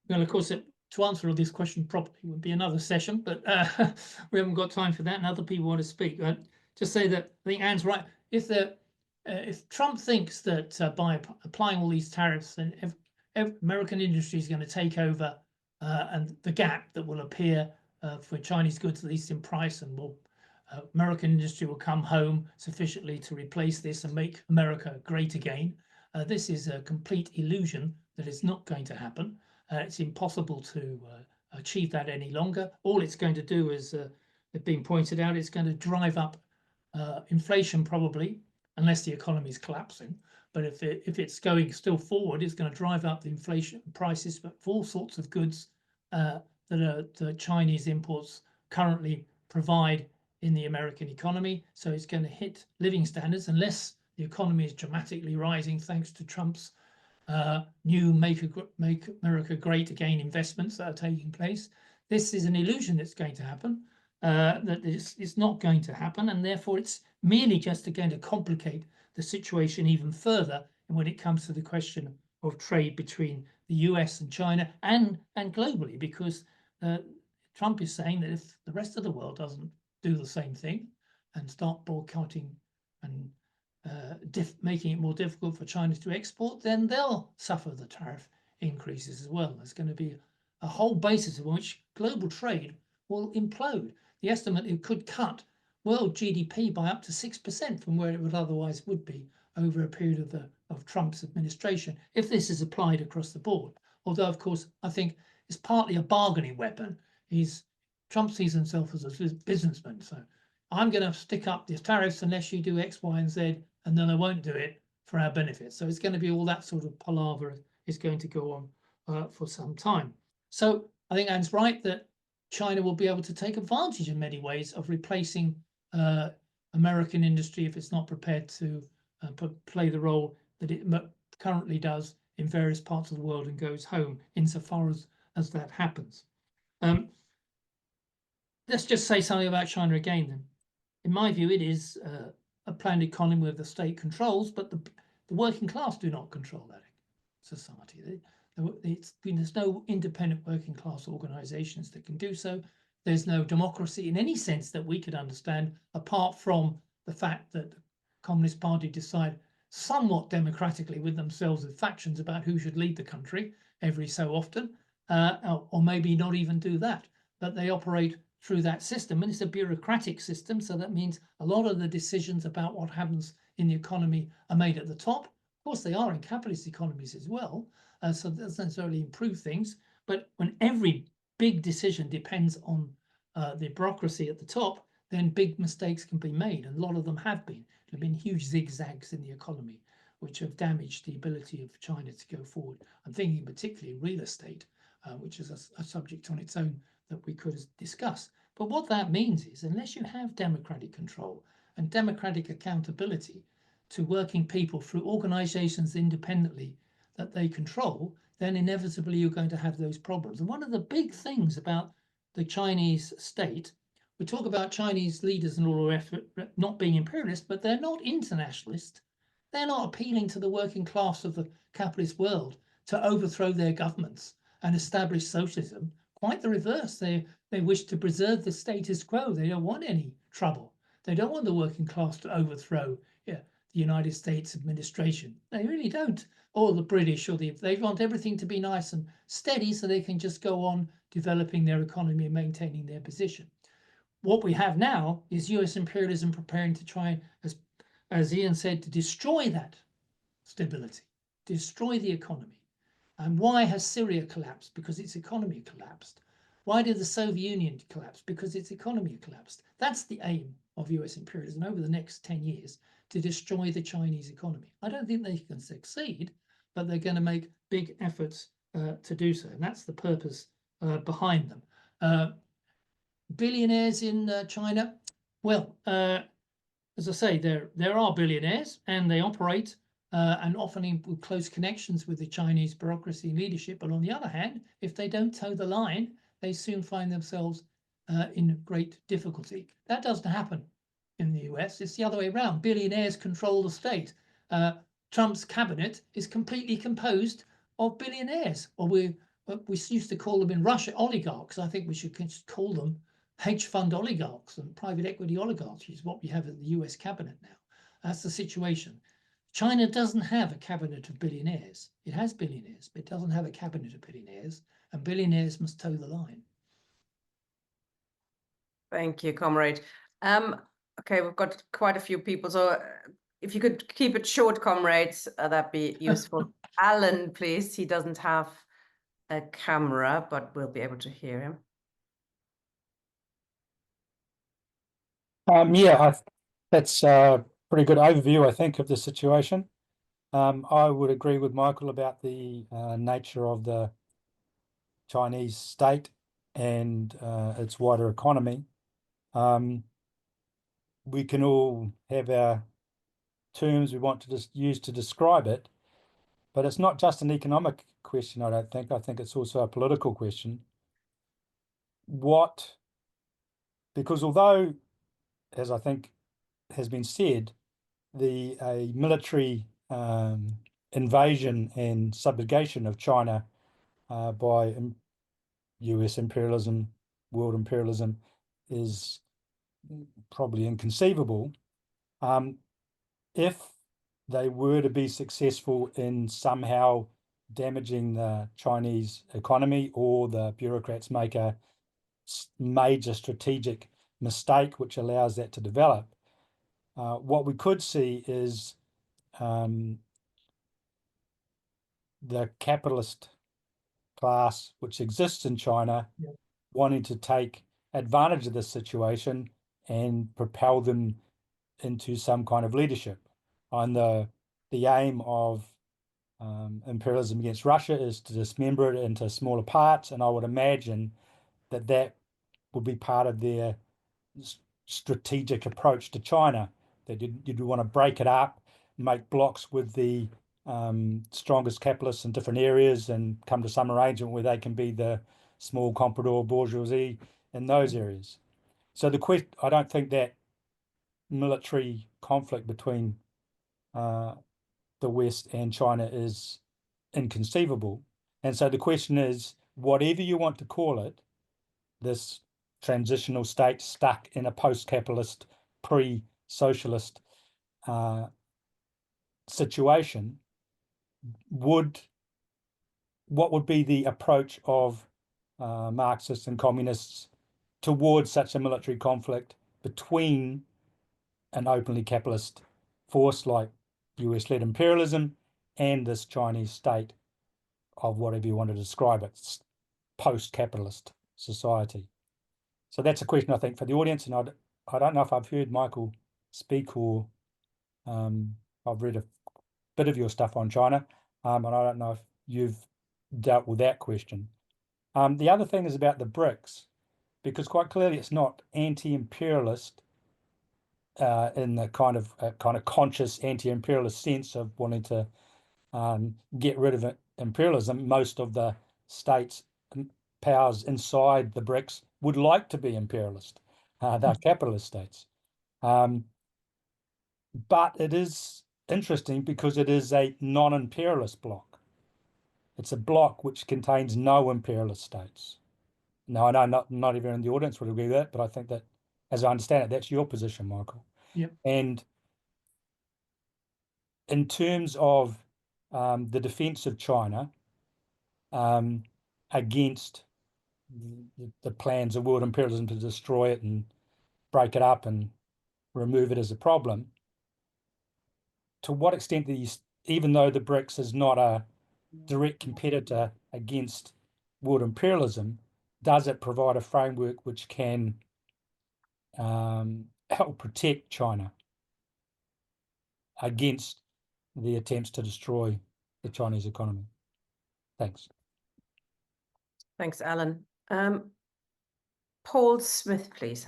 Well, of course, to answer all these questions properly would be another session, but we haven't got time for that, and other people want to speak. Just say that I think Anne's right. If Trump thinks that by applying all these tariffs, then American industry is going to take over, and the gap that will appear for Chinese goods, at least in price, and American industry will come home sufficiently to replace this and make America great again. This is a complete illusion that is not going to happen. It's impossible to achieve that any longer. All it's going to do is, it's been pointed out, it's going to drive up inflation probably, unless the economy is collapsing. But if it's going still forward, it's going to drive up the inflation prices for all sorts of goods that the Chinese imports currently provide in the American economy. So it's going to hit living standards unless the economy is dramatically rising thanks to Trump's new Make America Great Again investments that are taking place. This is an illusion that's going to happen, that it's not going to happen, and therefore it's merely just going to complicate the situation even further when it comes to the question of trade between the US and China and globally, because Trump is saying that if the rest of the world doesn't do the same thing and start boycotting and making it more difficult for China to export, then they'll suffer the tariff increases as well. There's going to be a whole basis on which global trade will implode. The estimate it could cut world GDP by up to 6% from where it would otherwise would be over a period of Trump's administration, if this is applied across the board. Although, of course, I think it's partly a bargaining weapon. Trump sees himself as a businessman, so I'm going to stick up the tariffs unless you do X, Y, and Z, and then I won't do it for our benefit. So it's going to be all that sort of palaver is going to go on for some time. So I think Anne's right that China will be able to take advantage in many ways of replacing American industry if it's not prepared to play the role that it currently does in various parts of the world and goes home insofar as that happens. Let's just say something about China again then. In my view, it is a planned economy where the state controls, but the working class do not control that society. There's no independent working class organizations that can do so. There's no democracy in any sense that we could understand, apart from the fact that the Communist Party decide somewhat democratically with themselves with factions about who should lead the country every so often, or maybe not even do that, but they operate through that system, and it's a bureaucratic system, so that means a lot of the decisions about what happens in the economy are made at the top. Of course, they are in capitalist economies as well, so that doesn't necessarily improve things, but when every big decision depends on the bureaucracy at the top, then big mistakes can be made, and a lot of them have been. There have been huge zigzags in the economy, which have damaged the ability of China to go forward. I'm thinking particularly real estate, which is a subject on its own that we could discuss. But what that means is, unless you have democratic control and democratic accountability to working people through organizations independently that they control, then inevitably you're going to have those problems. And one of the big things about the Chinese state, we talk about Chinese leaders and all the effort not being imperialist, but they're not internationalist. They're not appealing to the working class of the capitalist world to overthrow their governments and establish socialism. Quite the reverse. They wish to preserve the status quo. They don't want any trouble. They don't want the working class to overthrow the United States administration. They really don't. Or the British, or they want everything to be nice and steady so they can just go on developing their economy and maintaining their position. What we have now is US imperialism preparing to try, as Ian said, to destroy that stability, destroy the economy. And why has Syria collapsed? Because its economy collapsed. Why did the Soviet Union collapse? Because its economy collapsed. That's the aim of US imperialism over the next 10 years, to destroy the Chinese economy. I don't think they can succeed, but they're going to make big efforts to do so. And that's the purpose behind them. Billionaires in China, well, as I say, there are billionaires and they operate and often in close connections with the Chinese bureaucracy and leadership. But on the other hand, if they don't toe the line, they soon find themselves in great difficulty. That doesn't happen in the US. It's the other way around. Billionaires control the state. Trump's cabinet is completely composed of billionaires, or we used to call them in Russia oligarchs. I think we should call them hedge fund oligarchs and private equity oligarchs, which is what we have in the US cabinet now. That's the situation. China doesn't have a cabinet of billionaires. It has billionaires, but it doesn't have a cabinet of billionaires, and billionaires must toe the line. Thank you, comrade. Okay, we've got quite a few people, so if you could keep it short, comrades, that'd be useful. Alan, please. He doesn't have a camera, but we'll be able to hear him. That's a pretty good overview, I think, of the situation. I would agree with Michael about the nature of the Chinese state and its wider economy. We can all have our terms we want to use to describe it, but it's not just an economic question, I don't think. I think it's also a political question. Because although, as I think has been said, a military invasion and subjugation of China by US imperialism, world imperialism, is probably inconceivable. if they were to be successful in somehow damaging the Chinese economy, or the bureaucrats make a major strategic mistake which allows that to develop, what we could see is the capitalist class which exists in China wanting to take advantage of this situation and propel them into some kind of leadership. And the aim of imperialism against Russia is to dismember it into smaller parts, and I would imagine that that would be part of their strategic approach to China, that you'd want to break it up, make blocks with the strongest capitalists in different areas, and come to some arrangement where they can be the small comprador bourgeoisie in those areas. So I don't think that military conflict between the West and China is inconceivable. And so the question is, whatever you want to call it, this transitional state stuck in a post-capitalist, pre-socialist situation, what would be the approach of Marxists and communists towards such a military conflict between an openly capitalist force like US-led imperialism and this Chinese state of whatever you want to describe it, post-capitalist society? So that's a question, I think, for the audience. And I don't know if I've heard Michael speak, or I've read a bit of your stuff on China, and I don't know if you've dealt with that question. The other thing is about the BRICS, because quite clearly it's not anti-imperialist in the kind of conscious anti-imperialist sense of wanting to get rid of imperialism. Most of the states, powers inside the BRICS would like to be imperialist. They're capitalist states. But it is interesting because it is a non-imperialist bloc. It's a bloc which contains no imperialist states. Now, I know not everyone in the audience would agree with that, but I think that, as I understand it, that's your position, Michael. Yep. And in terms of the defense of China against the plans of world imperialism to destroy it and break it up and remove it as a problem, to what extent even though the BRICS is not a direct competitor against world imperialism, does it provide a framework which can help protect China against the attempts to destroy the Chinese economy? Thanks. Thanks, Alan. Paul Smith, please.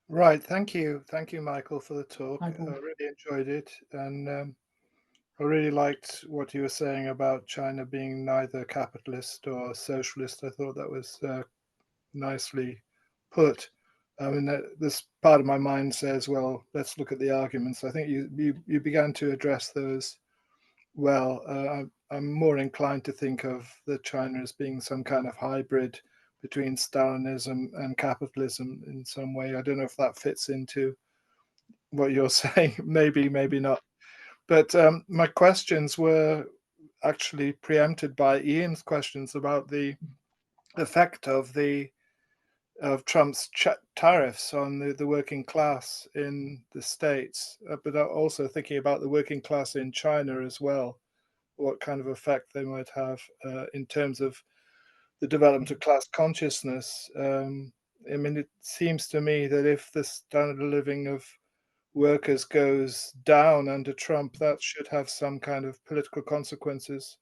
Right, thank you, Michael, for the talk. Hi, I Paul. really enjoyed it, and I really liked what you were saying about China being neither capitalist or socialist. I thought that was nicely put. I mean, this part of my mind says, well, let's look at the arguments. I think you began to address those well. I'm more inclined to think of the China as being some kind of hybrid between Stalinism and capitalism in some way. I don't know if that fits into what you're saying. Maybe not. But my questions were actually preempted by Ian's questions about the effect of Trump's tariffs on the working class in the States, but also thinking about the working class in China as well, what kind of effect they might have in terms of the development of class consciousness. I mean, it seems to me that if the standard of living of workers goes down under Trump, that should have some kind of political consequences.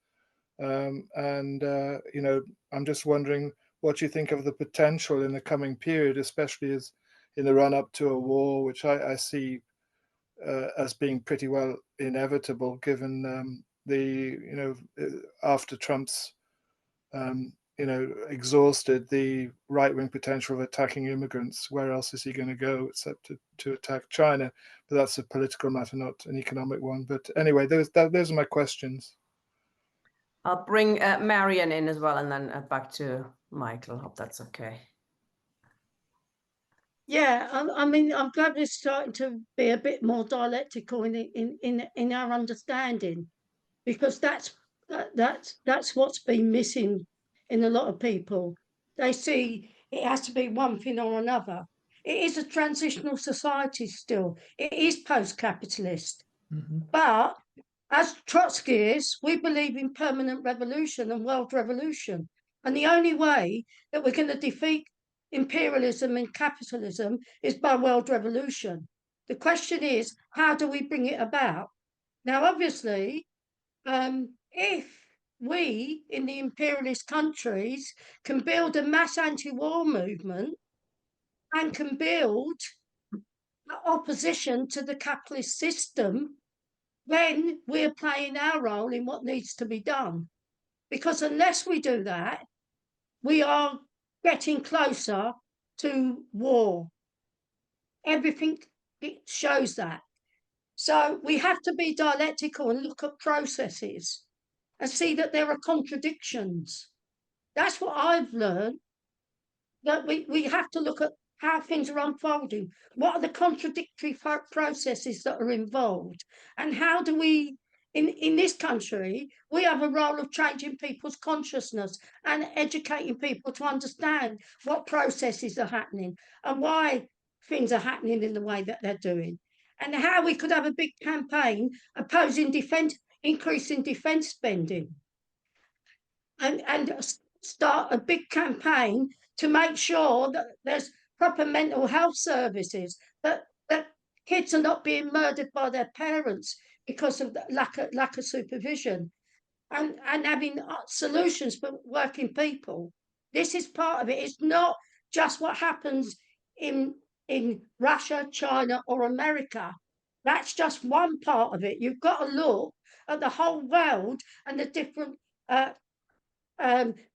You know, I'm just wondering what you think of the potential in the coming period, especially as in the run up to a war, which I see as being pretty well inevitable, given after Trump's exhausted the right-wing potential of attacking immigrants. Where else is he going to go except to attack China? But that's a political matter, not an economic one. But anyway, those are my questions. I'll bring Marian in as well, and then back to Michael. Hope that's okay. Yeah, I mean, I'm glad we're starting to be a bit more dialectical in our understanding, because that's what's been missing in a lot of people. They see it has to be one thing or another. It is a transitional society still. It is post-capitalist, but as Trotskyists, we believe in permanent revolution and world revolution. And the only way that we're going to defeat imperialism and capitalism is by world revolution. The question is, how do we bring it about? Now, obviously, if we in the imperialist countries can build a mass anti-war movement and can build opposition to the capitalist system, then we're playing our role in what needs to be done. Because unless we do that, we are getting closer to war. Everything shows that. So we have to be dialectical and look at processes and see that there are contradictions. That's what I've learned, that we have to look at how things are unfolding. What are the contradictory processes that are involved? And how do we, in this country, we have a role of changing people's consciousness and educating people to understand what processes are happening and why things are happening in the way that they're doing. And how we could have a big campaign opposing increasing defence spending. And start a big campaign to make sure that there's proper mental health services, that kids are not being murdered by their parents because of the lack of supervision, and having solutions for working people. This is part of it. It's not just what happens in Russia, China, or America. That's just one part of it. You've got to look at the whole world and the different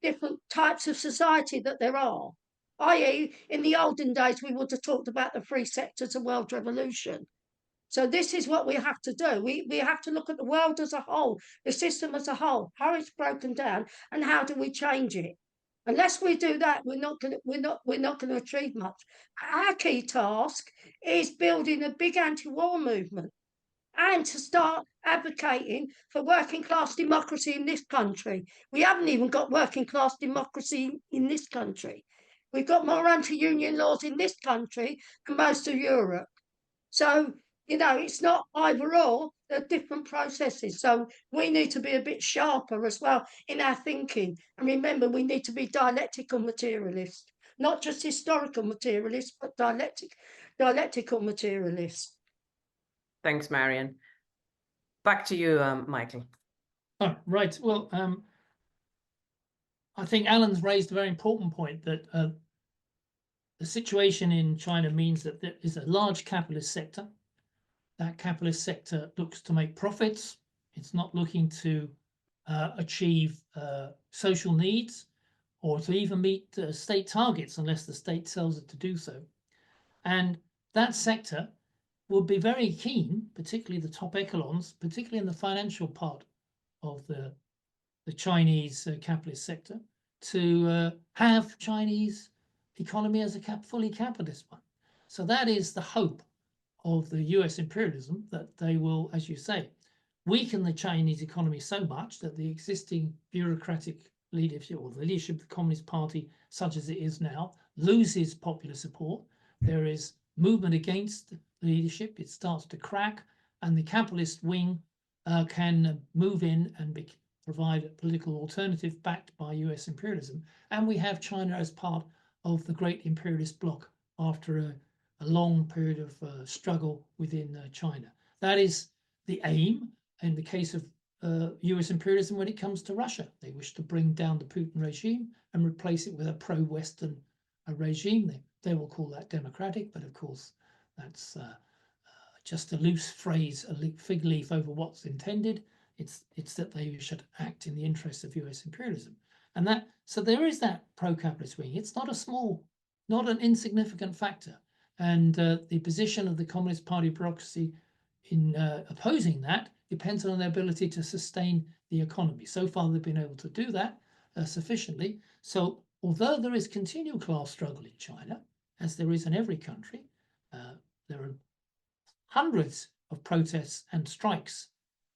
different types of society that there are. I.e., in the olden days, we would have talked about the three sectors of world revolution. So this is what we have to do. We have to look at the world as a whole, the system as a whole, how it's broken down, and how do we change it. Unless we do that, we're not going to achieve much. Our key task is building a big anti-war movement, and to start advocating for working class democracy in this country. We haven't even got working class democracy in this country. We've got more anti-union laws in this country than most of Europe. So, you know, it's not either or, they're different processes. So we need to be a bit sharper as well in our thinking. And remember, we need to be dialectical materialists, not just historical materialists, but dialectical materialists. Thanks, Marian. Back to you, Michael. Oh, right. Well, I think Alan's raised a very important point that the situation in China means that there is a large capitalist sector. That capitalist sector looks to make profits. It's not looking to achieve social needs or to even meet state targets unless the state tells it to do so. And that sector would be very keen, particularly the top echelons, particularly in the financial part of the Chinese capitalist sector, to have Chinese economy as a fully capitalist one. So that is the hope of the US imperialism, that they will, as you say, weaken the Chinese economy so much that the existing bureaucratic leadership or the leadership of the Communist Party, such as it is now, loses popular support. There is movement against the leadership. It starts to crack, and the capitalist wing can move in and provide a political alternative backed by US imperialism. And we have China as part of the great imperialist bloc after a long period of struggle within China. That is the aim in the case of US imperialism when it comes to Russia. They wish to bring down the Putin regime and replace it with a pro-Western regime. They will call that democratic, but of course that's just a loose phrase, a fig leaf over what's intended. It's that they should act in the interests of US imperialism. And that, so there is that pro-capitalist wing. It's not a small, not an insignificant factor. And the position of the Communist Party bureaucracy in opposing that depends on their ability to sustain the economy. So far, they've been able to do that sufficiently. So although there is continual class struggle in China, as there is in every country, there are hundreds of protests and strikes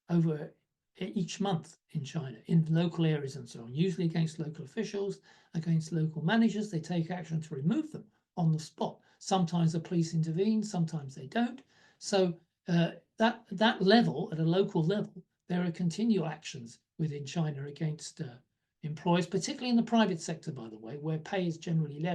over each month in China, in local areas and so on, usually against local officials, against local managers. They take action to remove them on the spot. Sometimes the police intervene, sometimes they don't. So that level, at a local level, there are continual actions within China against employers, particularly in the private sector, by the way, where pay is generally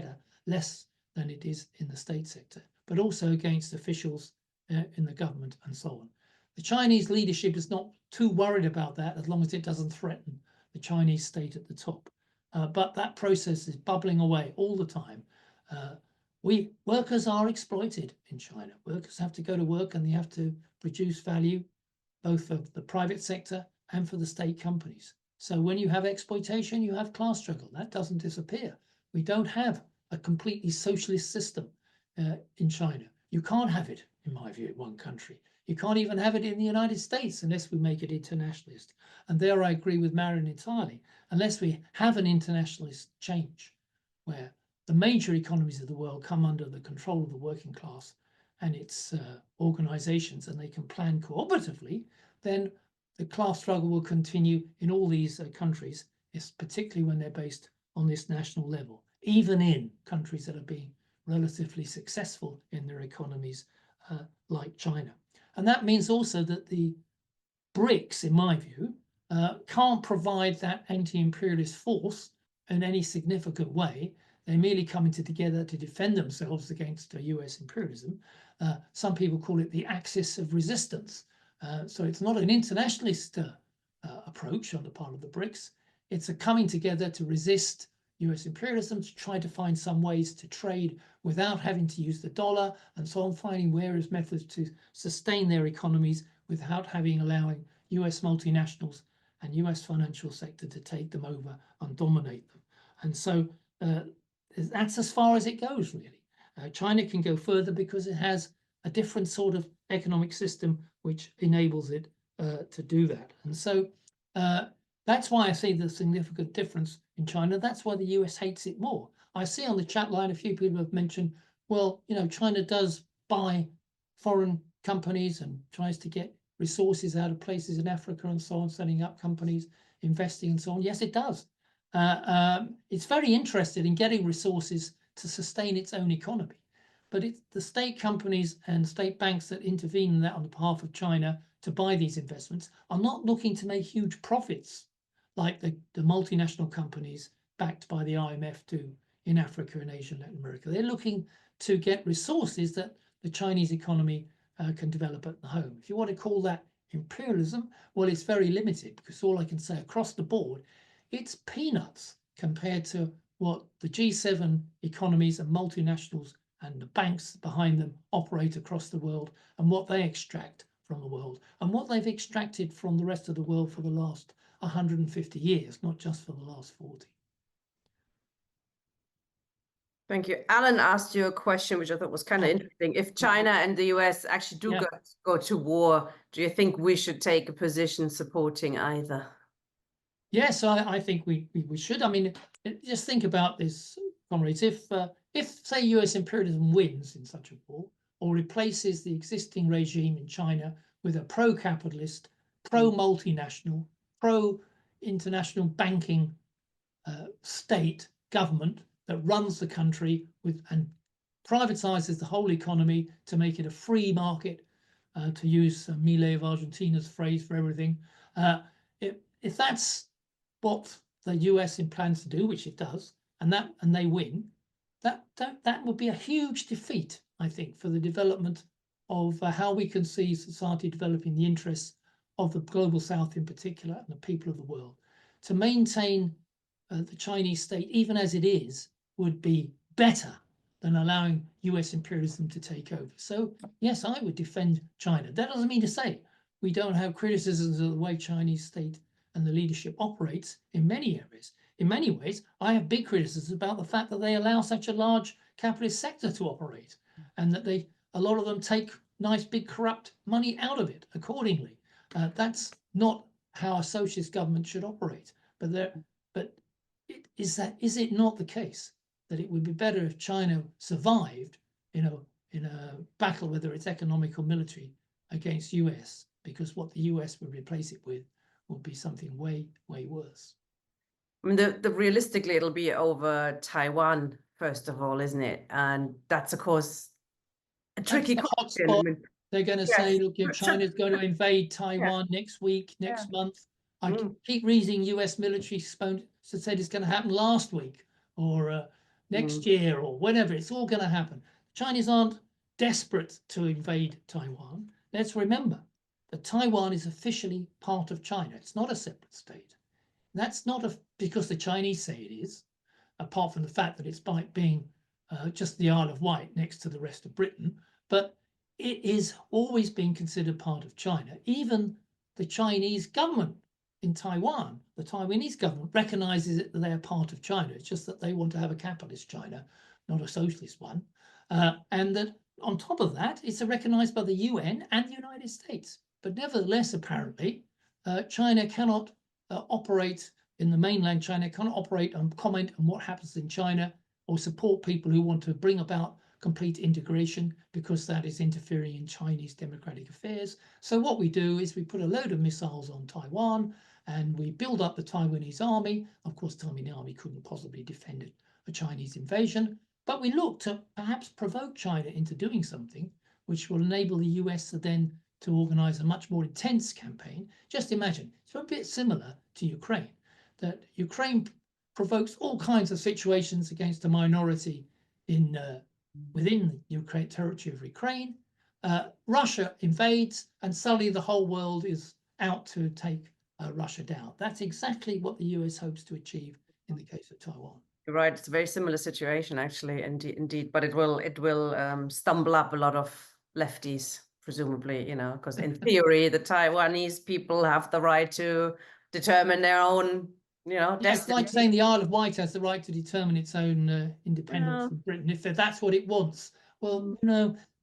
less than it is in the state sector, but also against officials in the government and so on. The Chinese leadership is not too worried about that as long as it doesn't threaten the Chinese state at the top. But that process is bubbling away all the time. Workers are exploited in China. Workers have to go to work and they have to produce value, both for the private sector and for the state companies. So when you have exploitation, you have class struggle. That doesn't disappear. We don't have a completely socialist system in China. You can't have it, in my view, in one country. You can't even have it in the United States unless we make it internationalist. And there I agree with Marion entirely. Unless we have an internationalist change where the major economies of the world come under the control of the working class and its organizations, and they can plan cooperatively, then the class struggle will continue in all these countries, particularly when they're based on this national level, even in countries that are being relatively successful in their economies, like China. And that means also that the BRICS, in my view, can't provide that anti-imperialist force in any significant way. They're merely coming together to defend themselves against US imperialism. Some people call it the axis of resistance. So it's not an internationalist approach on the part of the BRICS. It's a coming together to resist US imperialism, to try to find some ways to trade without having to use the dollar, and so on, finding various methods to sustain their economies without allowing US multinationals and US financial sector to take them over and dominate them. And so that's as far as it goes, really. China can go further because it has a different sort of economic system which enables it to do that. And so that's why I see the significant difference in China. That's why the US hates it more. I see on the chat line a few people have mentioned, well, China does buy foreign companies and tries to get resources out of places in Africa and so on, setting up companies, investing and so on. Yes, it does. It's very interested in getting resources to sustain its own economy. But it's the state companies and state banks that intervene in that on behalf of China to buy these investments are not looking to make huge profits like the multinational companies backed by the IMF do in Africa and Asia and Latin America. They're looking to get resources that the Chinese economy can develop at the home. If you want to call that imperialism, well, it's very limited, because all I can say across the board, it's peanuts compared to what the G7 economies and multinationals and the banks behind them operate across the world, and what they extract from the world, and what they've extracted from the rest of the world for the last 150 years, not just for the last 40. Thank you. Alan asked you a question, which I thought was kind of interesting. If China and the US actually do go to war, do you think we should take a position supporting either? Yes, I think we should. I mean, just think about this, comrades. If say US imperialism wins in such a war, or replaces the existing regime in China with a pro-capitalist, pro-multinational, pro-international banking state government that runs the country and privatizes the whole economy to make it a free market, to use Milei of Argentina's phrase for everything. If that's what the US plans to do, which it does, and they win, that would be a huge defeat, I think, for the development of how we can see society developing the interests of the global South in particular and the people of the world. To maintain the Chinese state, even as it is, would be better than allowing US imperialism to take over. So yes, I would defend China. That doesn't mean to say we don't have criticisms of the way Chinese state and the leadership operates in many areas. In many ways, I have big criticisms about the fact that they allow such a large capitalist sector to operate, and that a lot of them take nice big corrupt money out of it accordingly. That's not how a socialist government should operate. But is it not the case that it would be better if China survived in a battle, whether it's economic or military, against US, because what the US would replace it with would be something way worse. I mean, the realistically, it'll be over Taiwan first of all, isn't it? And that's of course a tricky That's the question. hotspot. I mean, They're going to yes. say, look, China's going to invade Taiwan next week, next month. I Mm. keep reading US military said it's going to happen last week or next year or whenever. It's all going to happen. Chinese aren't desperate to invade Taiwan. Let's remember that Taiwan is officially part of China. It's not a separate state. That's not because the Chinese say it is, apart from the fact that it's by being just the Isle of Wight next to the rest of Britain. But it is always been considered part of China. Even the Chinese government in Taiwan, the Taiwanese government recognizes that they're part of China. It's just that they want to have a capitalist China, not a socialist one. And that on top of that, it's recognized by the UN and the United States. But nevertheless, apparently, China cannot operate in the mainland China, cannot operate and comment on what happens in China or support people who want to bring about complete integration, because that is interfering in Chinese democratic affairs. So what we do is we put a load of missiles on Taiwan and we build up the Taiwanese army. Of course, the Taiwanese army couldn't possibly defend a Chinese invasion, but we look to perhaps provoke China into doing something which will enable the US to organize a much more intense campaign. Just imagine, it's a bit similar to Ukraine, that Ukraine provokes all kinds of situations against a minority within the Ukraine territory of Ukraine. Russia invades, and suddenly the whole world is out to take Russia down. That's exactly what the US hopes to achieve in the case of Taiwan. You're right. It's a very similar situation, actually, indeed. But it will stumble up a lot of lefties, presumably, because in theory, the Taiwanese people have the right to determine their own, Yeah, it's destiny. like saying the Isle of Wight has the right to determine its own independence from Britain if that's what it wants. Well,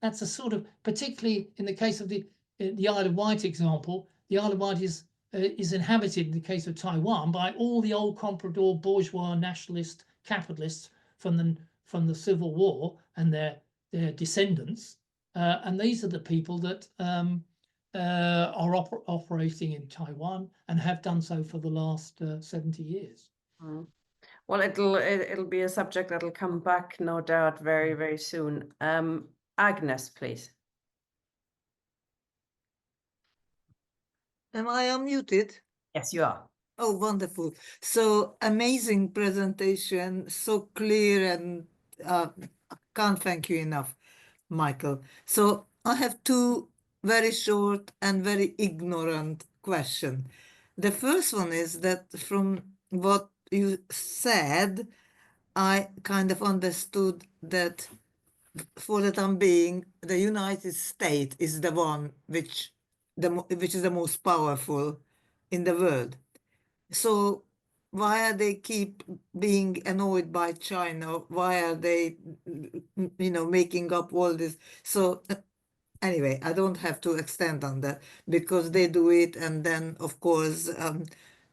that's a sort of, particularly in the case of the Isle of Wight example, the Isle of Wight is inhabited in the case of Taiwan by all the old comprador bourgeois nationalist capitalists from the Civil War and their descendants, and these are the people that are operating in Taiwan and have done so for the last 70 years. Well, it'll be a subject that'll come back, no doubt, very, very soon. Agnes, please. Am I unmuted? Yes, you are. Oh, wonderful. So amazing presentation, so clear, and I can't thank you enough, Michael. So I have two very short and very ignorant questions. The first one is that from what you said, I kind of understood that for the time being, the United States is the one which is the most powerful in the world. So why are they keep being annoyed by China? Why are they, making up all this? So anyway, I don't have to extend on that because they do it, and then of course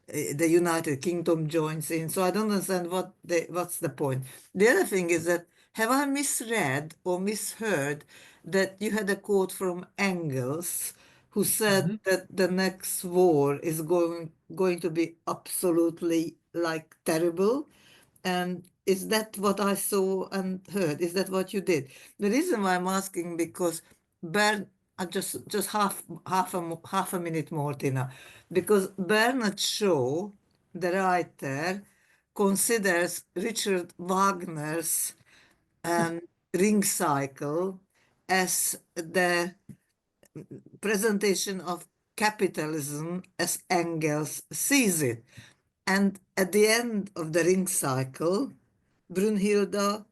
the United Kingdom joins in. So I don't understand what's the point. The other thing is that, have I misread or misheard that you had a quote from Engels who said that the next war is going to be absolutely terrible? And is that what I saw and heard? Is that what you did? The reason why I'm asking, because just half a minute more, Tina, because Bernard Shaw, the writer, considers Richard Wagner's Ring Cycle as the presentation of capitalism as Engels sees it. And at the end of the Ring Cycle, Brunhilde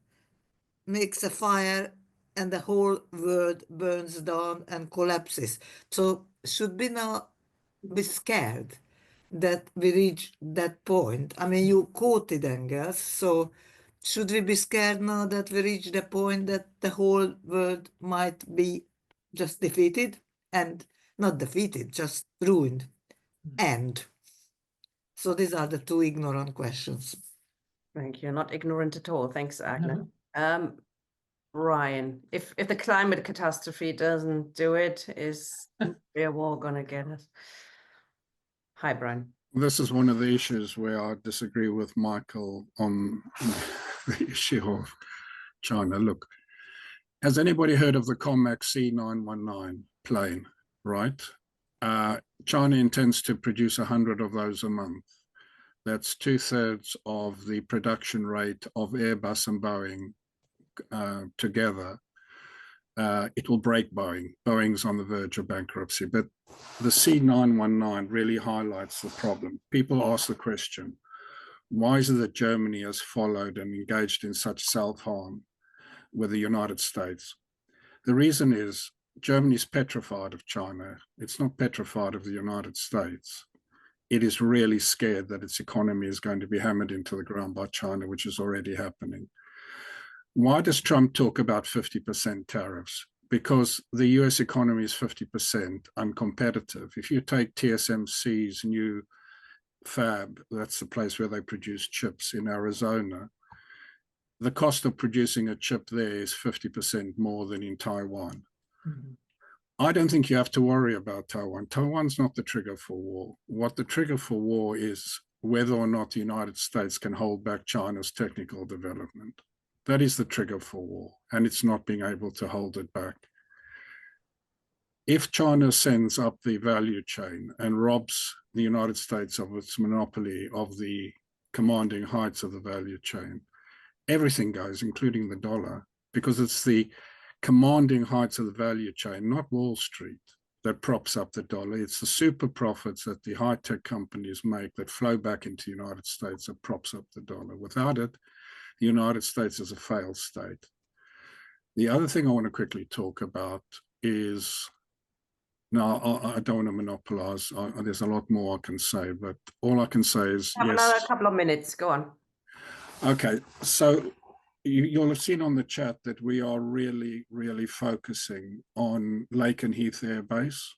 makes a fire and the whole world burns down and collapses. So should we not be scared that we reach that point? I mean, you quoted Engels, so should we be scared now that we reach the point that the whole world might be just defeated and not defeated, just ruined. And so these are the two ignorant questions. Thank you. Not ignorant at all. Thanks, Agnes. No. Ryan, if the climate catastrophe doesn't do it, is nuclear war going to get us? Hi, Brian. This is one of the issues where I disagree with Michael on the issue of China. Look, has anybody heard of the COMAC C919 plane, right? China intends to produce 100 of those a month. That's 2/3 of the production rate of Airbus and Boeing together. It will break Boeing. Boeing's on the verge of bankruptcy, but the C919 really highlights the problem. People ask the question, why is it that Germany has followed and engaged in such self-harm with the United States? The reason is Germany is petrified of China. It's not petrified of the United States. It is really scared that its economy is going to be hammered into the ground by China, which is already happening. Why does Trump talk about 50% tariffs? Because the US economy is 50% uncompetitive. If you take TSMC's new fab, that's the place where they produce chips in Arizona, the cost of producing a chip there is 50% more than in Taiwan. Mm-hmm. I don't think you have to worry about Taiwan. Taiwan's not the trigger for war. What the trigger for war is whether or not the United States can hold back China's technical development. That is the trigger for war, and it's not being able to hold it back. If China sends up the value chain and robs the United States of its monopoly of the commanding heights of the value chain, everything goes, including the dollar, because it's the commanding heights of the value chain, not Wall Street, that props up the dollar. It's the super profits that the high-tech companies make that flow back into the United States that props up the dollar. Without it, the United States is a failed state. The other thing I want to quickly talk about is, now I don't want to monopolize, there's a lot more I can say, but all I can say is Have another couple of minutes, go on. Okay, so you'll have seen on the chat that we are really, really focusing on Lakenheath Air Base.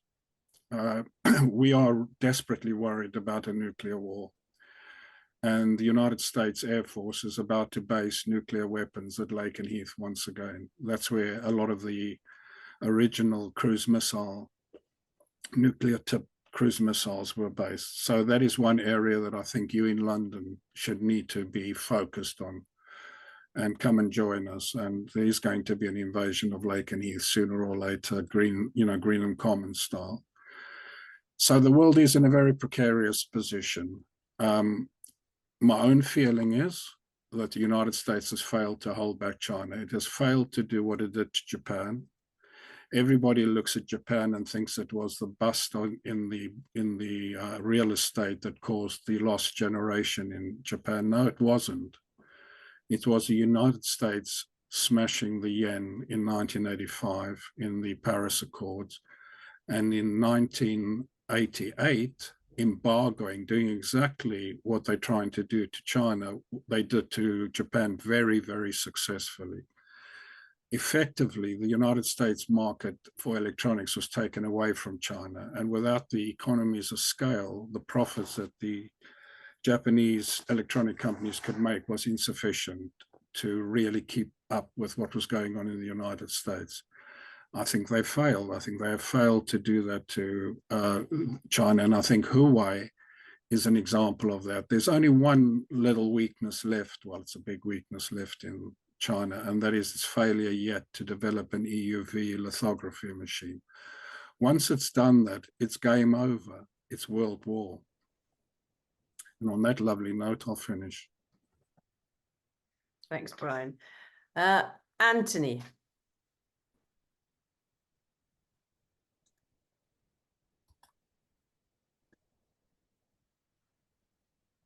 We are desperately worried about a nuclear war. And the United States Air Force is about to base nuclear weapons at Lakenheath once again. That's where a lot of the original cruise missile, nuclear-tipped cruise missiles were based. So that is one area that I think you in London should need to be focused on and come and join us. And there's going to be an invasion of Lakenheath sooner or later, Greenham Commons style. So the world is in a very precarious position. My own feeling is that the United States has failed to hold back China. It has failed to do what it did to Japan. Everybody looks at Japan and thinks it was the bust in the real estate that caused the lost generation in Japan. No, it wasn't. It was the United States smashing the yen in 1985 in the Paris Accords, and in 1988, embargoing, doing exactly what they're trying to do to China, they did to Japan very, very successfully. Effectively, the United States market for electronics was taken away from China, and without the economies of scale, the profits that the Japanese electronic companies could make was insufficient to really keep up with what was going on in the United States. I think they failed. I think they have failed to do that to China, and I think Huawei is an example of that. There's only one little weakness left, well, it's a big weakness left in China, and that is its failure yet to develop an EUV lithography machine. Once it's done that, it's game over. It's world war. And on that lovely note, I'll finish. Thanks, Brian. Anthony.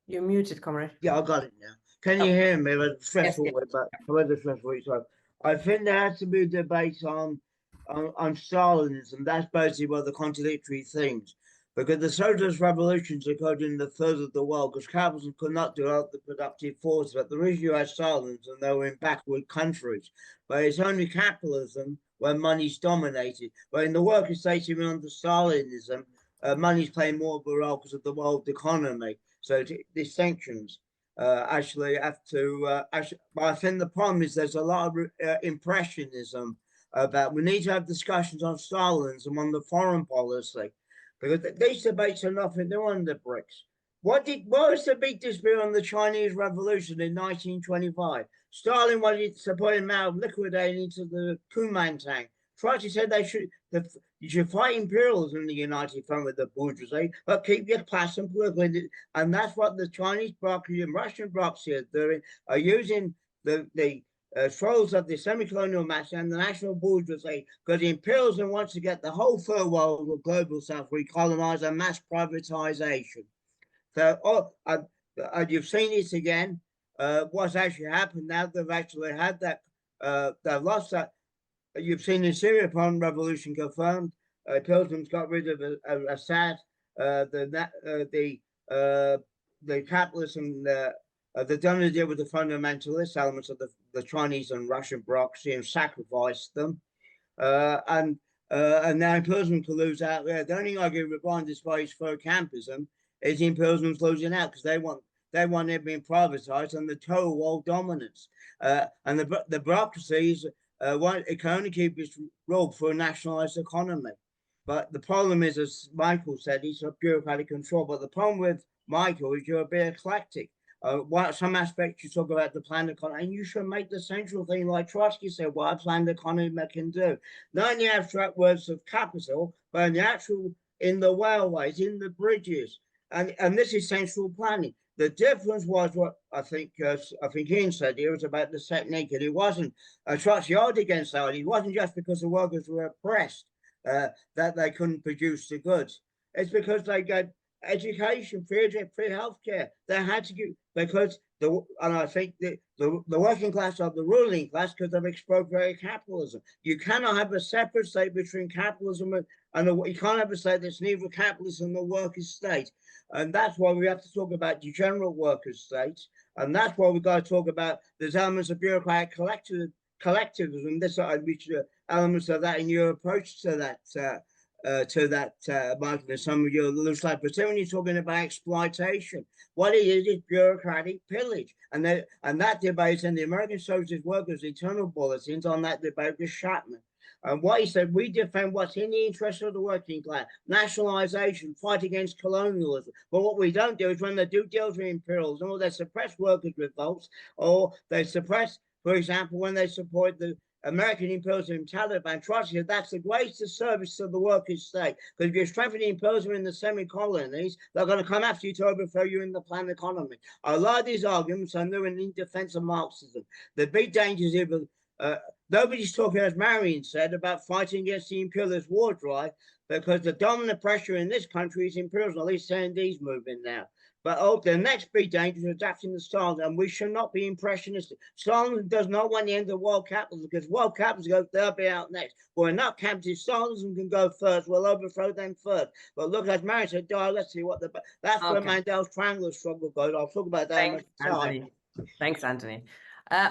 You're muted, comrade. Yeah, I got it now. Can you hear me? But stressful Yes, way, but however stressful each time. I think there has to be a debate on Stalinism. That's basically one of the contradictory things. Because the socialist revolutions occurred in the third of the world because capitalism could not develop the productive force. But the reason you had Stalinism, they were in backward countries. But it's only capitalism where money's dominated. But in the worker states, even under Stalinism, money's playing more of a role because of the world economy. So distinctions actually have to but I think the problem is there's a lot of impressionism about we need to have discussions on Stalinism on the foreign policy, because these debates are nothing new on the BRICS. What was the big dispute on the Chinese Revolution in 1925? Stalin wanted to put him out of liquidating into the Kuomintang. Trotsky said you should fight imperialism in the United Front with the bourgeoisie, but keep your class and political. And that's what the Chinese bureaucracy and Russian bureaucracy are doing, are using the trolls of the semi-colonial mass and the national bourgeoisie, because imperialism wants to get the whole third world or global south recolonized and mass privatization. So, you've seen it again. What's actually happened now? They've actually had that. They've lost that. You've seen the Syria revolution confirmed. Pilgrims got rid of Assad. The capitalism. They've done a deal with the fundamentalist elements of the Chinese and Russian bureaucracy and sacrificed them. And now imperialism can lose out there. The only thing I can remind despite his faux campism is imperialism's losing out because they want it being privatized and the total world dominance. And the bureaucracies it can only keep its role for a nationalized economy. But the problem is, as Michael said, it's a bureaucratic control. But the problem with Michael is you're a bit eclectic. Some aspects you talk about the planned economy, and you should make the central thing, like Trotsky said, what a planned economy can do. Not in the abstract words of capital, but in the actual, in the railways, in the bridges, and this is central planning. The difference was what I think Ian said here was about the technique, and it wasn't Trotsky argued against that. It wasn't just because the workers were oppressed that they couldn't produce the goods. It's because they got education, free healthcare. They had to give, because and I think the working class are the ruling class because they've expropriated capitalism. You cannot have a separate state between capitalism and you can't have a state that's neither capitalism nor workers' state. And that's why we have to talk about degenerate workers' states. And that's why we've got to talk about there's elements of bureaucratic collectivism, which elements of that in your approach to that. Michael, and some of your loose life, but when you're talking about exploitation, what it is bureaucratic pillage, and that debate in the American Socialist Workers' Internal Bulletins on that debate with Chapman. And what he said, we defend what's in the interest of the working class, nationalization, fight against colonialism. But what we don't do is when they do deals with imperialism, or they suppress workers' revolts, or they suppress, for example, when they support the American imperialism, Taliban, Trotsky, that's the greatest service to the workers' state. Because if you're strengthening imperialism in the semi-colonies, they're going to come after you to overthrow you in the planned economy. A lot of these arguments are new and in defense of Marxism. The big danger is even nobody's talking, as Marion said, about fighting against the imperialist war drive, because the dominant pressure in this country is imperialism. At least CND's moving now. But the next big danger is adapting to Stalin, and we should not be impressionistic. Stalin does not want the end of world capitalism, because world capitalism they'll be out next. We're not capitalist. Stalinism can go first. We'll overthrow them first. But look, as Mary said, let's see what that's where Mandel's triangular struggle goes. I'll talk about that. Thanks, Anthony. Thanks, Anthony.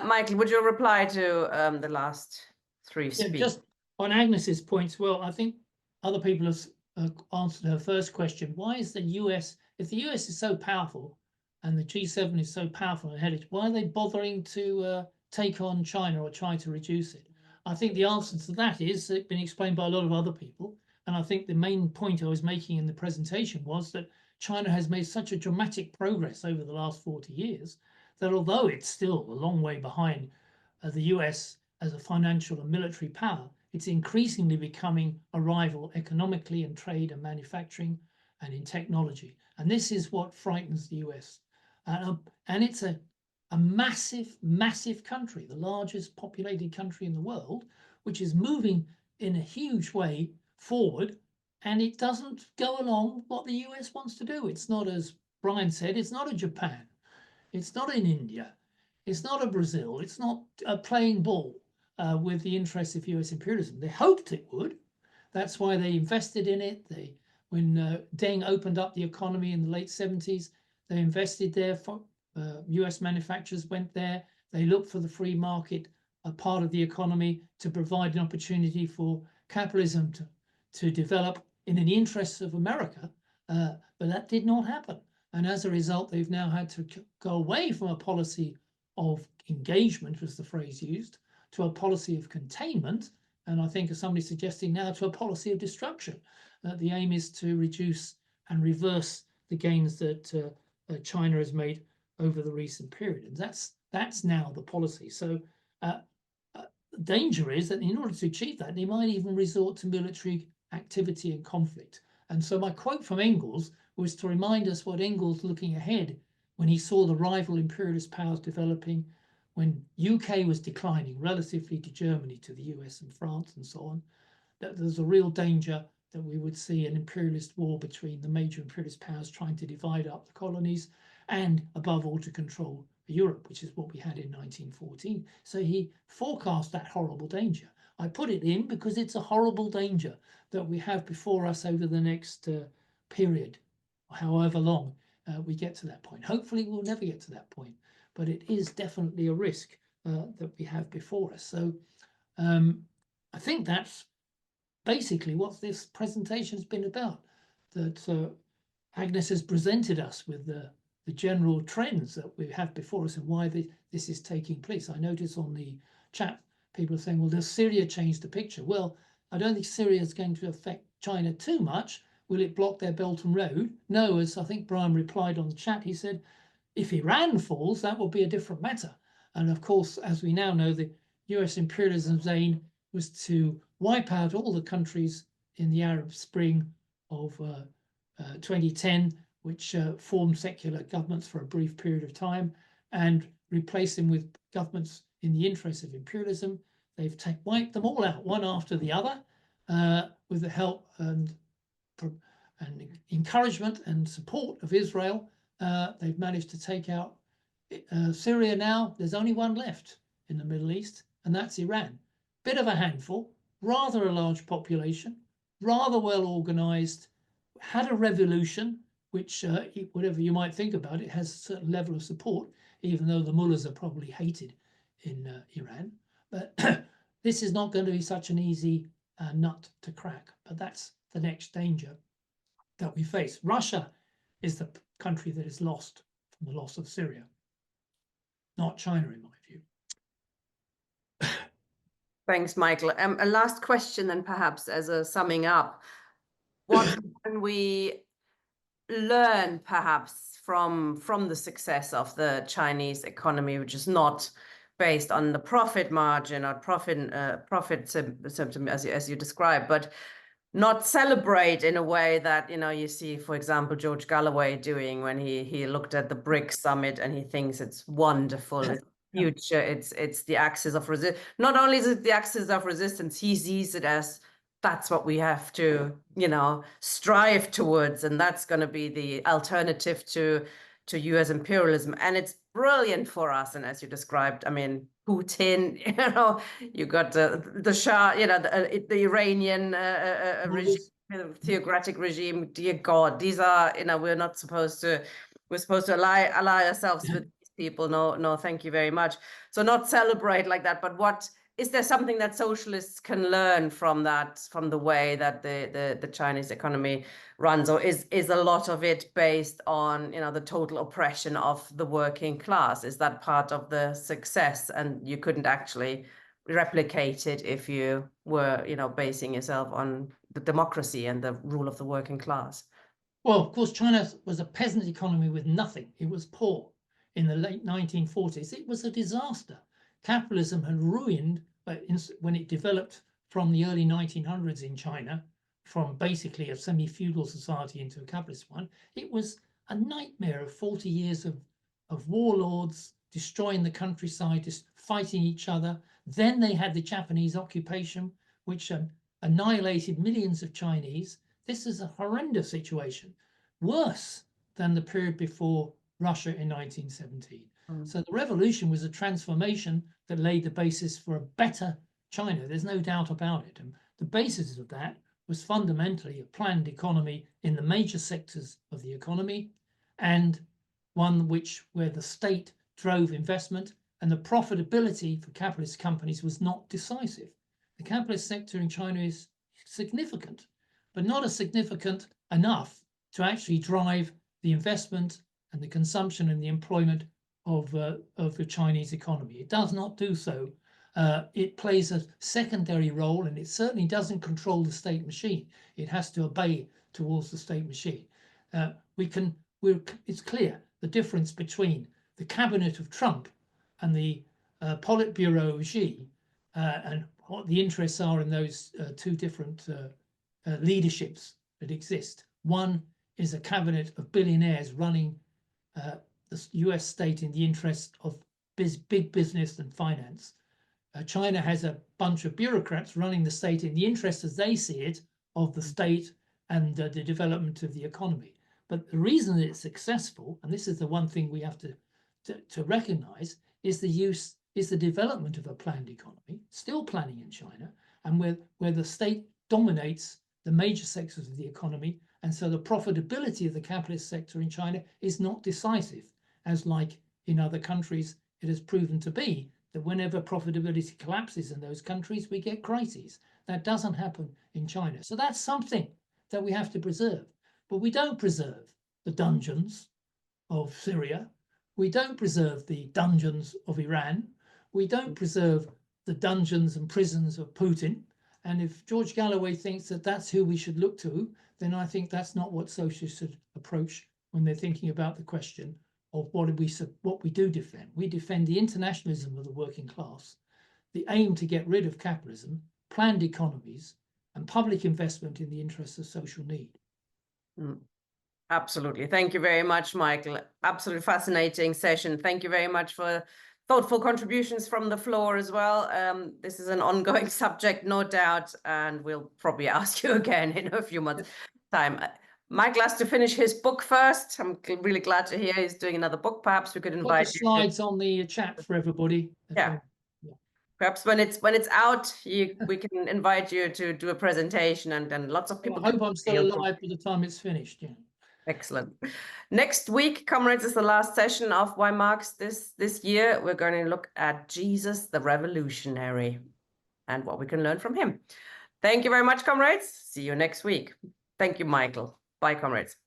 Michael, would you reply to the last three speakers? Just on Agnes's points, well, I think other people have answered her first question. Why is the US, if the US is so powerful and the G7 is so powerful and headed, why are they bothering to take on China or try to reduce it? I think the answer to that is it's been explained by a lot of other people. And I think the main point I was making in the presentation was that China has made such a dramatic progress over the last 40 years that although it's still a long way behind the US as a financial and military power, it's increasingly becoming a rival economically in trade and manufacturing and in technology. And this is what frightens the US. And it's a massive, massive country, the largest populated country in the world, which is moving in a huge way forward. And it doesn't go along what the US wants to do. It's not, as Brian said, it's not a Japan. It's not in India. It's not a Brazil. It's not playing ball with the interests of US imperialism. They hoped it would. That's why they invested in it. When Deng opened up the economy in the late 70s, they invested there. US manufacturers went there. They looked for the free market a part of the economy to provide an opportunity for capitalism to develop in the interests of America, but that did not happen. And as a result, they've now had to go away from a policy of engagement, was the phrase used, to a policy of containment. And I think, as somebody suggesting now, to a policy of destruction. The aim is to reduce and reverse the gains that China has made over the recent period. And that's now the policy. So the danger is that in order to achieve that, they might even resort to military activity and conflict. And so my quote from Engels was to remind us what Engels, looking ahead, when he saw the rival imperialist powers developing, when UK was declining relatively to Germany, to the US and France and so on, that there's a real danger that we would see an imperialist war between the major imperialist powers trying to divide up the colonies and, above all, to control Europe, which is what we had in 1914. So he forecast that horrible danger. I put it in because it's a horrible danger that we have before us over the next period, however long we get to that point. Hopefully we'll never get to that point, but it is definitely a risk that we have before us. So I think that's basically what this presentation has been about, that Agnes has presented us with the general trends that we have before us and why this is taking place. I notice on the chat, people are saying, well, does Syria change the picture? Well, I don't think Syria is going to affect China too much. Will it block their Belt and Road? No, as I think Brian replied on the chat, he said, if Iran falls, that will be a different matter. And of course, as we now know, the US imperialism's aim was to wipe out all the countries in the Arab Spring of 2010, which formed secular governments for a brief period of time, and replace them with governments in the interest of imperialism. They've wiped them all out, one after the other, with the help and encouragement and support of Israel. They've managed to take out Syria now. There's only one left in the Middle East, and that's Iran. Bit of a handful, rather a large population, rather well organized, had a revolution, which, whatever you might think about it, has a certain level of support, even though the mullahs are probably hated in Iran. But this is not going to be such an easy nut to crack. But that's the next danger that we face. Russia is the country that is lost from the loss of Syria, not China, in my view. Thanks, Michael. A last question then, perhaps, as a summing up. What can we learn, perhaps, from the success of the Chinese economy, which is not based on the profit margin or profit symptom, as you described, but not celebrate in a way that, you know, you see, for example, George Galloway doing when he looked at the BRICS summit and he thinks it's wonderful, it's future, it's the axis of resistance. Not only is it the axis of resistance, he sees it as that's what we have to, you know, strive towards, and that's going to be the alternative to US imperialism. And it's brilliant for us. And as you described, I mean, Putin, you know, you got the Shah, you know, the Iranian regime, theocratic regime. Dear God, these are, you know, we're supposed to ally ourselves with these people. No, thank you very much. So not celebrate like that, but is there something that socialists can learn from that, from the way that the Chinese economy runs, or is a lot of it based on, you know, the total oppression of the working class? Is that part of the success, and you couldn't actually replicate it if you were, you know, basing yourself on the democracy and the rule of the working class? Well, of course, China was a peasant economy with nothing. It was poor. In the late 1940s, it was a disaster. Capitalism had ruined, when it developed from the early 1900s in China, from basically a semi-feudal society into a capitalist one, it was a nightmare of 40 years of warlords destroying the countryside, just fighting each other. Then they had the Japanese occupation, which annihilated millions of Chinese. This is a horrendous situation, worse than the period before Russia in 1917. So the revolution was a transformation that laid the basis for a better China. There's no doubt about it. And the basis of that was fundamentally a planned economy in the major sectors of the economy, and one where the state drove investment and the profitability for capitalist companies was not decisive. The capitalist sector in China is significant, but not as significant enough to actually drive the investment and the consumption and the employment of the Chinese economy. It does not do so. It plays a secondary role, and it certainly doesn't control the state machine. It has to obey towards the state machine. It's clear the difference between the cabinet of Trump and the Politburo of Xi, and what the interests are in those two different leaderships that exist. One is a cabinet of billionaires running the US state in the interest of big business and finance. China has a bunch of bureaucrats running the state in the interest, as they see it, of the state and the development of the economy. But the reason that it's successful, and this is the one thing we have to recognize, is the development of a planned economy, still planning in China, and where the state dominates the major sectors of the economy. And so the profitability of the capitalist sector in China is not decisive, as like in other countries, it has proven to be that whenever profitability collapses in those countries, we get crises. That doesn't happen in China. So that's something that we have to preserve. But we don't preserve the dungeons of Syria. We don't preserve the dungeons of Iran. We don't preserve the dungeons and prisons of Putin. And if George Galloway thinks that that's who we should look to, then I think that's not what socialists should approach when they're thinking about the question of what we do defend. We defend the internationalism of the working class, the aim to get rid of capitalism, planned economies, and public investment in the interests of social need. Absolutely. Thank you very much, Michael. Absolutely fascinating session. Thank you very much for thoughtful contributions from the floor as well. This is an ongoing subject, no doubt, and we'll probably ask you again in a few months' time. Michael has to finish his book first. I'm really glad to hear he's doing another book. Perhaps we could invite Put the slides on the chat for everybody. Yeah. Perhaps when it's out, we can invite you to do a presentation, and then lots of people. I hope I'm still alive by the time it's finished. Yeah. Excellent. Next week, comrades, is the last session of Why Marx this year. We're going to look at Jesus the Revolutionary and what we can learn from him. Thank you very much, comrades. See you next week. Thank you, Michael. Bye, comrades.